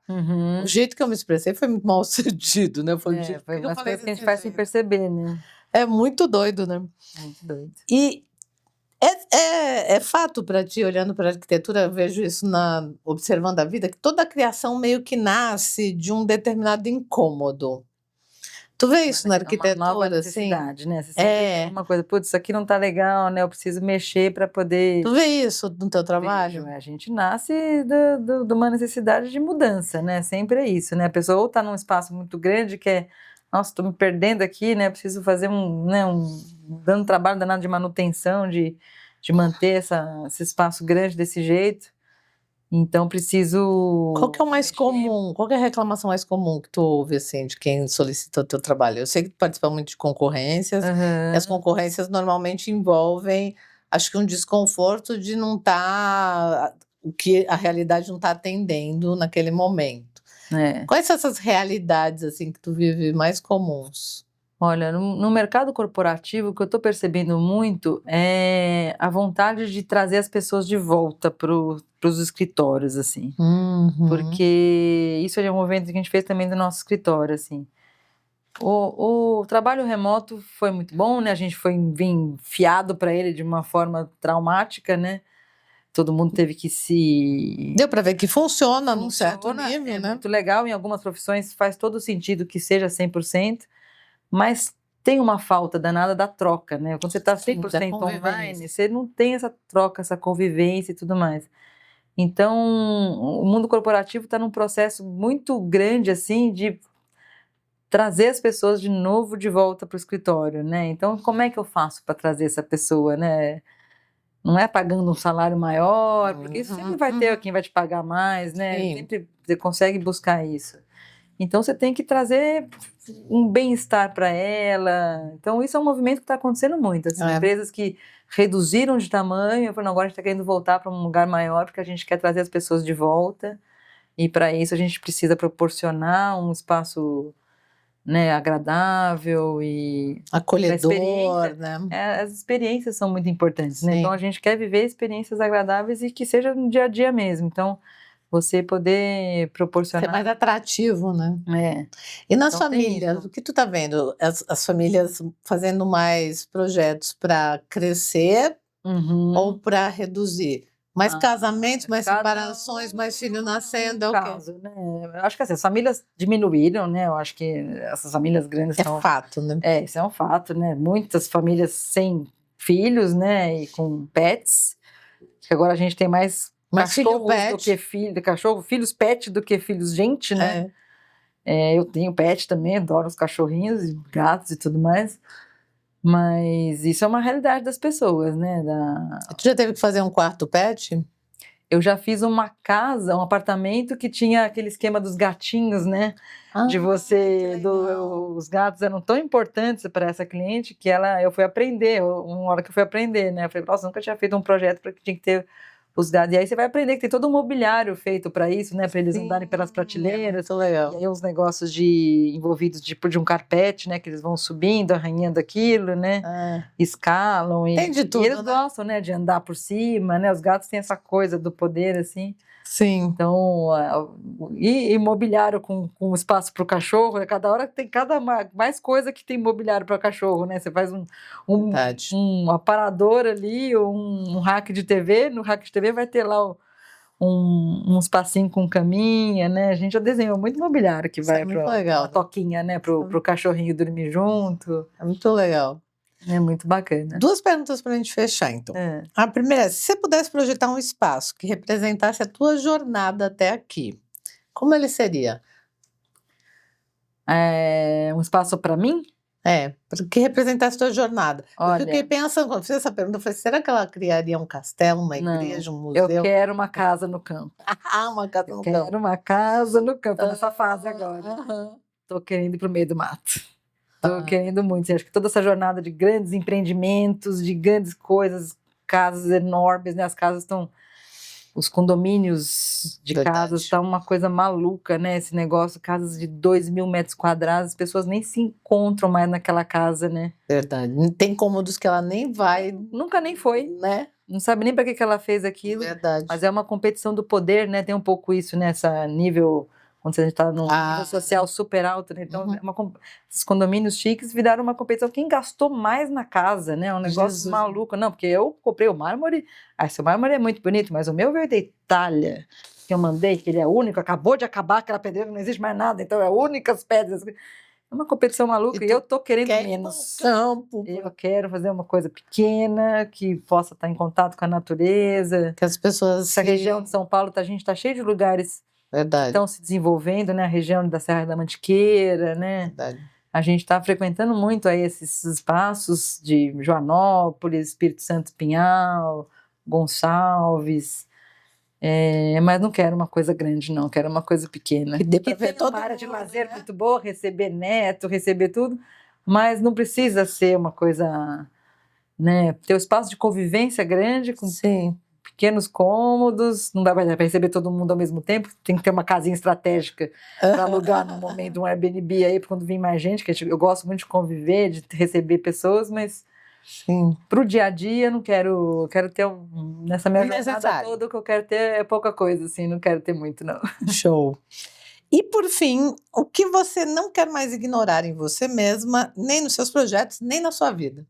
S1: O jeito que eu me expressei foi muito mal sucedido, né? Foi o jeito
S2: foi
S1: que eu
S2: umas
S1: falei
S2: coisas que a gente faz sem perceber, né?
S1: É muito doido, né?
S2: Muito doido.
S1: E é fato para ti, olhando para a arquitetura, eu vejo isso observando a vida, que toda a criação meio que nasce de um determinado incômodo. Tu vê isso na arquitetura,
S2: uma nova
S1: assim?
S2: necessidade, né? Você sempre tem uma coisa, putz, isso aqui não tá legal, né? Eu preciso mexer para poder.
S1: Tu vê isso no teu trabalho?
S2: A gente nasce de uma necessidade de mudança, né? Sempre é isso, né? A pessoa ou tá num espaço muito grande que é, nossa, tô me perdendo aqui, né? Preciso fazer dando trabalho danado de manutenção, de manter esse espaço grande desse jeito. Então preciso.
S1: Qual que é o mais comum? Qual que é a reclamação mais comum que tu ouve, assim, de quem solicita o teu trabalho? Eu sei que tu participa muito de concorrências, e as concorrências normalmente envolvem, acho que um desconforto de não estar, o que a realidade não está atendendo naquele momento. Quais são essas realidades, assim, que tu vive mais comuns?
S2: Olha, no mercado corporativo, o que eu estou percebendo muito é a vontade de trazer as pessoas de volta para os escritórios, assim. Porque isso é um movimento que a gente fez também do nosso escritório, assim. O trabalho remoto foi muito bom, né? A gente foi enfiado para ele de uma forma traumática, né? Todo mundo teve que se...
S1: Deu para ver que funciona num certo nível, né?
S2: Muito legal, em algumas profissões faz todo sentido que seja 100%, mas tem uma falta danada da troca, né? Quando você está 100% online, você não tem essa troca, essa convivência e tudo mais. Então, o mundo corporativo está num processo muito grande, assim, de trazer as pessoas de novo de volta para o escritório, né? Então, como é que eu faço para trazer essa pessoa, né? Não é pagando um salário maior, porque sempre vai ter quem vai te pagar mais, né? Sempre você consegue buscar isso. Então, você tem que trazer um bem-estar para ela. Então, isso é um movimento que está acontecendo muito. As empresas que reduziram de tamanho, eu falo, agora a gente está querendo voltar para um lugar maior, porque a gente quer trazer as pessoas de volta. E, para isso, a gente precisa proporcionar um espaço, né, agradável e...
S1: acolhedor, né?
S2: As experiências são muito importantes, né? Então, a gente quer viver experiências agradáveis e que seja no dia a dia mesmo. Então, você poder proporcionar...
S1: Ser mais atrativo, né? E nas famílias, o que tu tá vendo? As famílias fazendo mais projetos para crescer ou para reduzir? Mais casamentos, mais
S2: cada
S1: separações, mais filho nascendo, é o quê?
S2: caso, né? Eu acho que assim, as famílias diminuíram, né? Eu acho que essas famílias grandes
S1: É
S2: são...
S1: fato, né?
S2: Isso é um fato, né? Muitas famílias sem filhos, né? E com pets. Que agora a gente tem mais
S1: Mas filho
S2: cachorros do
S1: pet.
S2: que filhos pet do que filhos gente, né?
S1: É.
S2: Eu tenho pet também, adoro os cachorrinhos e gatos e tudo mais. Mas isso é uma realidade das pessoas, né?
S1: Tu já teve que fazer um quarto pet?
S2: Eu já fiz uma casa, um apartamento que tinha aquele esquema dos gatinhos, né? De
S1: Ah,
S2: você,
S1: que legal.
S2: os gatos eram tão importantes para essa cliente que eu fui aprender, uma hora que eu fui aprender, né? Eu falei, nossa, nunca tinha feito um projeto para que tinha que ter os gatos. E aí você vai aprender que tem todo um mobiliário feito para isso, né? Para eles andarem pelas
S1: Sim, é
S2: prateleiras.
S1: muito legal.
S2: E aí uns negócios envolvidos tipo de um carpete, né? Que eles vão subindo, arranhando aquilo, né?
S1: É.
S2: Escalam
S1: Tem de
S2: e
S1: tudo,
S2: eles
S1: né?
S2: gostam, né? De andar por cima, né? Os gatos têm essa coisa do poder, assim.
S1: Sim.
S2: Então, e mobiliário com espaço para o cachorro, né? Cada hora tem mais coisa que tem mobiliário para cachorro, né? Você faz
S1: Verdade.
S2: um aparador ali, um rack de TV, no rack de TV vai ter lá um espacinho com caminha, né? A gente já desenhou muito mobiliário que
S1: Isso
S2: vai
S1: é muito
S2: para
S1: legal,
S2: uma
S1: né?
S2: toquinha, né? Pro cachorrinho dormir junto.
S1: É muito legal.
S2: É muito bacana.
S1: 2 perguntas para a gente fechar, então. A primeira é, se você pudesse projetar um espaço que representasse a tua jornada até aqui, como ele seria?
S2: Um espaço para mim?
S1: Que representasse a tua jornada. Eu fiquei
S2: Olha,
S1: pensando, quando fiz essa pergunta, eu falei, será que ela criaria um castelo, uma
S2: não,
S1: igreja, um
S2: eu
S1: museu?
S2: quero uma casa no campo.
S1: Uma casa
S2: Eu
S1: no campo.
S2: quero uma casa no campo, nessa fase agora.
S1: Aham.
S2: Tô querendo ir pro meio do mato. Tô
S1: Ah.
S2: querendo muito. Assim, acho que toda essa jornada de grandes empreendimentos, de grandes coisas, casas enormes, né? As casas estão... Os condomínios de
S1: Verdade.
S2: casas estão uma coisa maluca, né? Esse negócio, casas de 2.000 metros quadrados, as pessoas nem se encontram mais naquela casa, né?
S1: Verdade. Tem cômodos que ela nem vai,
S2: Nunca nem foi.
S1: né?
S2: Não sabe nem para que ela fez aquilo.
S1: Verdade.
S2: Mas é uma competição do poder, né? Tem um pouco isso, né? Essa nível, quando a gente está num nível social super alto, né? Então, esses condomínios chiques viraram uma competição. Quem gastou mais na casa, né? Um negócio
S1: Jesus.
S2: maluco. Não, porque eu comprei o mármore. Seu mármore é muito bonito, mas o meu veio da Itália, que eu mandei, que ele é único. Acabou de acabar aquela pedreira, não existe mais nada. Então, é únicas pedras. É uma competição maluca e eu tô querendo menos.
S1: Campo.
S2: Eu quero fazer uma coisa pequena, que possa estar em contato com a natureza.
S1: Que as pessoas...
S2: Essa região de São Paulo, a gente está cheio de lugares que estão se desenvolvendo, né? A região da Serra da Mantiqueira, né?
S1: Verdade.
S2: A gente está frequentando muito aí esses espaços de Joanópolis, Espírito Santo, Pinhal, Gonçalves. Mas não quero uma coisa grande, não. Quero uma coisa pequena.
S1: Que dê para ver
S2: tem
S1: todo
S2: uma área de
S1: mundo,
S2: lazer
S1: né?
S2: muito boa, receber neto, receber tudo, mas não precisa ser uma coisa, né? Ter um espaço de convivência grande, com
S1: Sim.
S2: pequenos cômodos, não dá para receber todo mundo ao mesmo tempo, tem que ter uma casinha estratégica para alugar no momento, um Airbnb aí, quando vir mais gente, que eu gosto muito de conviver, de receber pessoas, mas
S1: Sim.
S2: pro dia a dia eu não quero ter nessa minha jornada
S1: Necessário.
S2: toda, o que eu quero ter é pouca coisa, assim, não quero ter muito, não.
S1: Show. E por fim, o que você não quer mais ignorar em você mesma, nem nos seus projetos, nem na sua vida?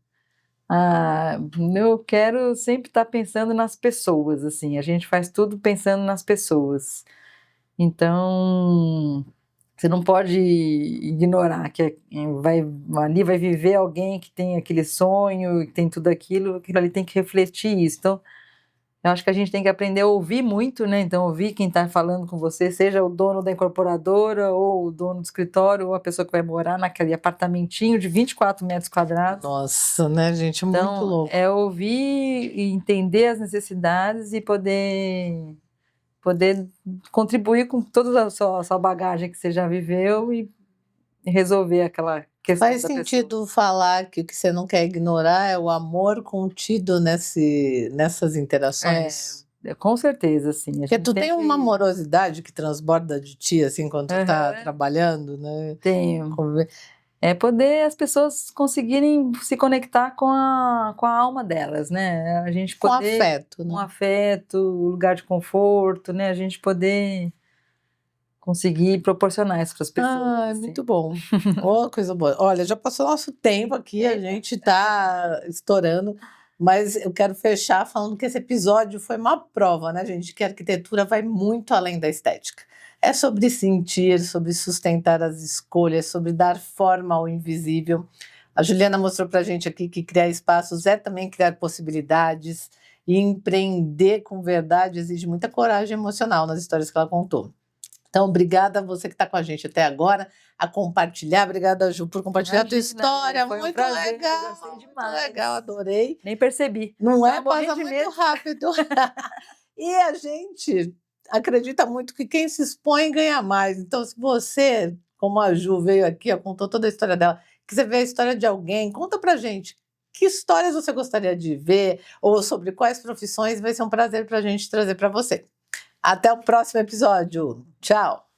S2: Eu quero sempre estar pensando nas pessoas, assim, a gente faz tudo pensando nas pessoas. Então, você não pode ignorar que ali vai viver alguém que tem aquele sonho, que tem tudo aquilo ali tem que refletir isso. Então, eu acho que a gente tem que aprender a ouvir muito, né? Então, ouvir quem está falando com você, seja o dono da incorporadora, ou o dono do escritório, ou a pessoa que vai morar naquele apartamentinho de 24 metros quadrados.
S1: Nossa, né, gente? Muito
S2: Então,
S1: louco.
S2: é ouvir e entender as necessidades e poder contribuir com toda a sua bagagem que você já viveu e resolver aquela questão
S1: Faz
S2: da
S1: sentido falar que o que você não quer ignorar é o amor contido nessas interações?
S2: Com certeza, assim.
S1: Porque tu tem uma amorosidade que transborda de ti, assim, quando tu tá trabalhando, né?
S2: Tenho. É poder as pessoas conseguirem se conectar com a alma delas, né? A gente
S1: Com
S2: poder...
S1: afeto, né?
S2: Com afeto, lugar de conforto, né? A gente poder conseguir proporcionar isso para as pessoas.
S1: Assim. Muito bom. Coisa boa. Olha, já passou nosso tempo aqui, a gente tá estourando, Mas eu quero fechar falando que esse episódio foi uma prova, né, gente, que a arquitetura vai muito além da estética. É sobre sentir, sobre sustentar as escolhas, sobre dar forma ao invisível. A Juliana mostrou para a gente aqui que criar espaços é também criar possibilidades, e empreender com verdade exige muita coragem emocional nas histórias que ela contou. Então, obrigada a você que está com a gente até agora, a compartilhar. Obrigada, Ju, por compartilhar a tua história.
S2: Foi um
S1: Muito
S2: prazer,
S1: legal,
S2: gostei
S1: muito
S2: demais.
S1: legal, adorei.
S2: Nem percebi.
S1: Não é?
S2: Tava morrendo
S1: Passa
S2: de
S1: muito
S2: medo.
S1: rápido. E a gente acredita muito que quem se expõe ganha mais. Então, se você, como a Ju veio aqui, ó, contou toda a história dela, quiser ver a história de alguém, conta pra gente. Que histórias você gostaria de ver ou sobre quais profissões? Vai ser um prazer pra gente trazer para você. Até o próximo episódio. Tchau!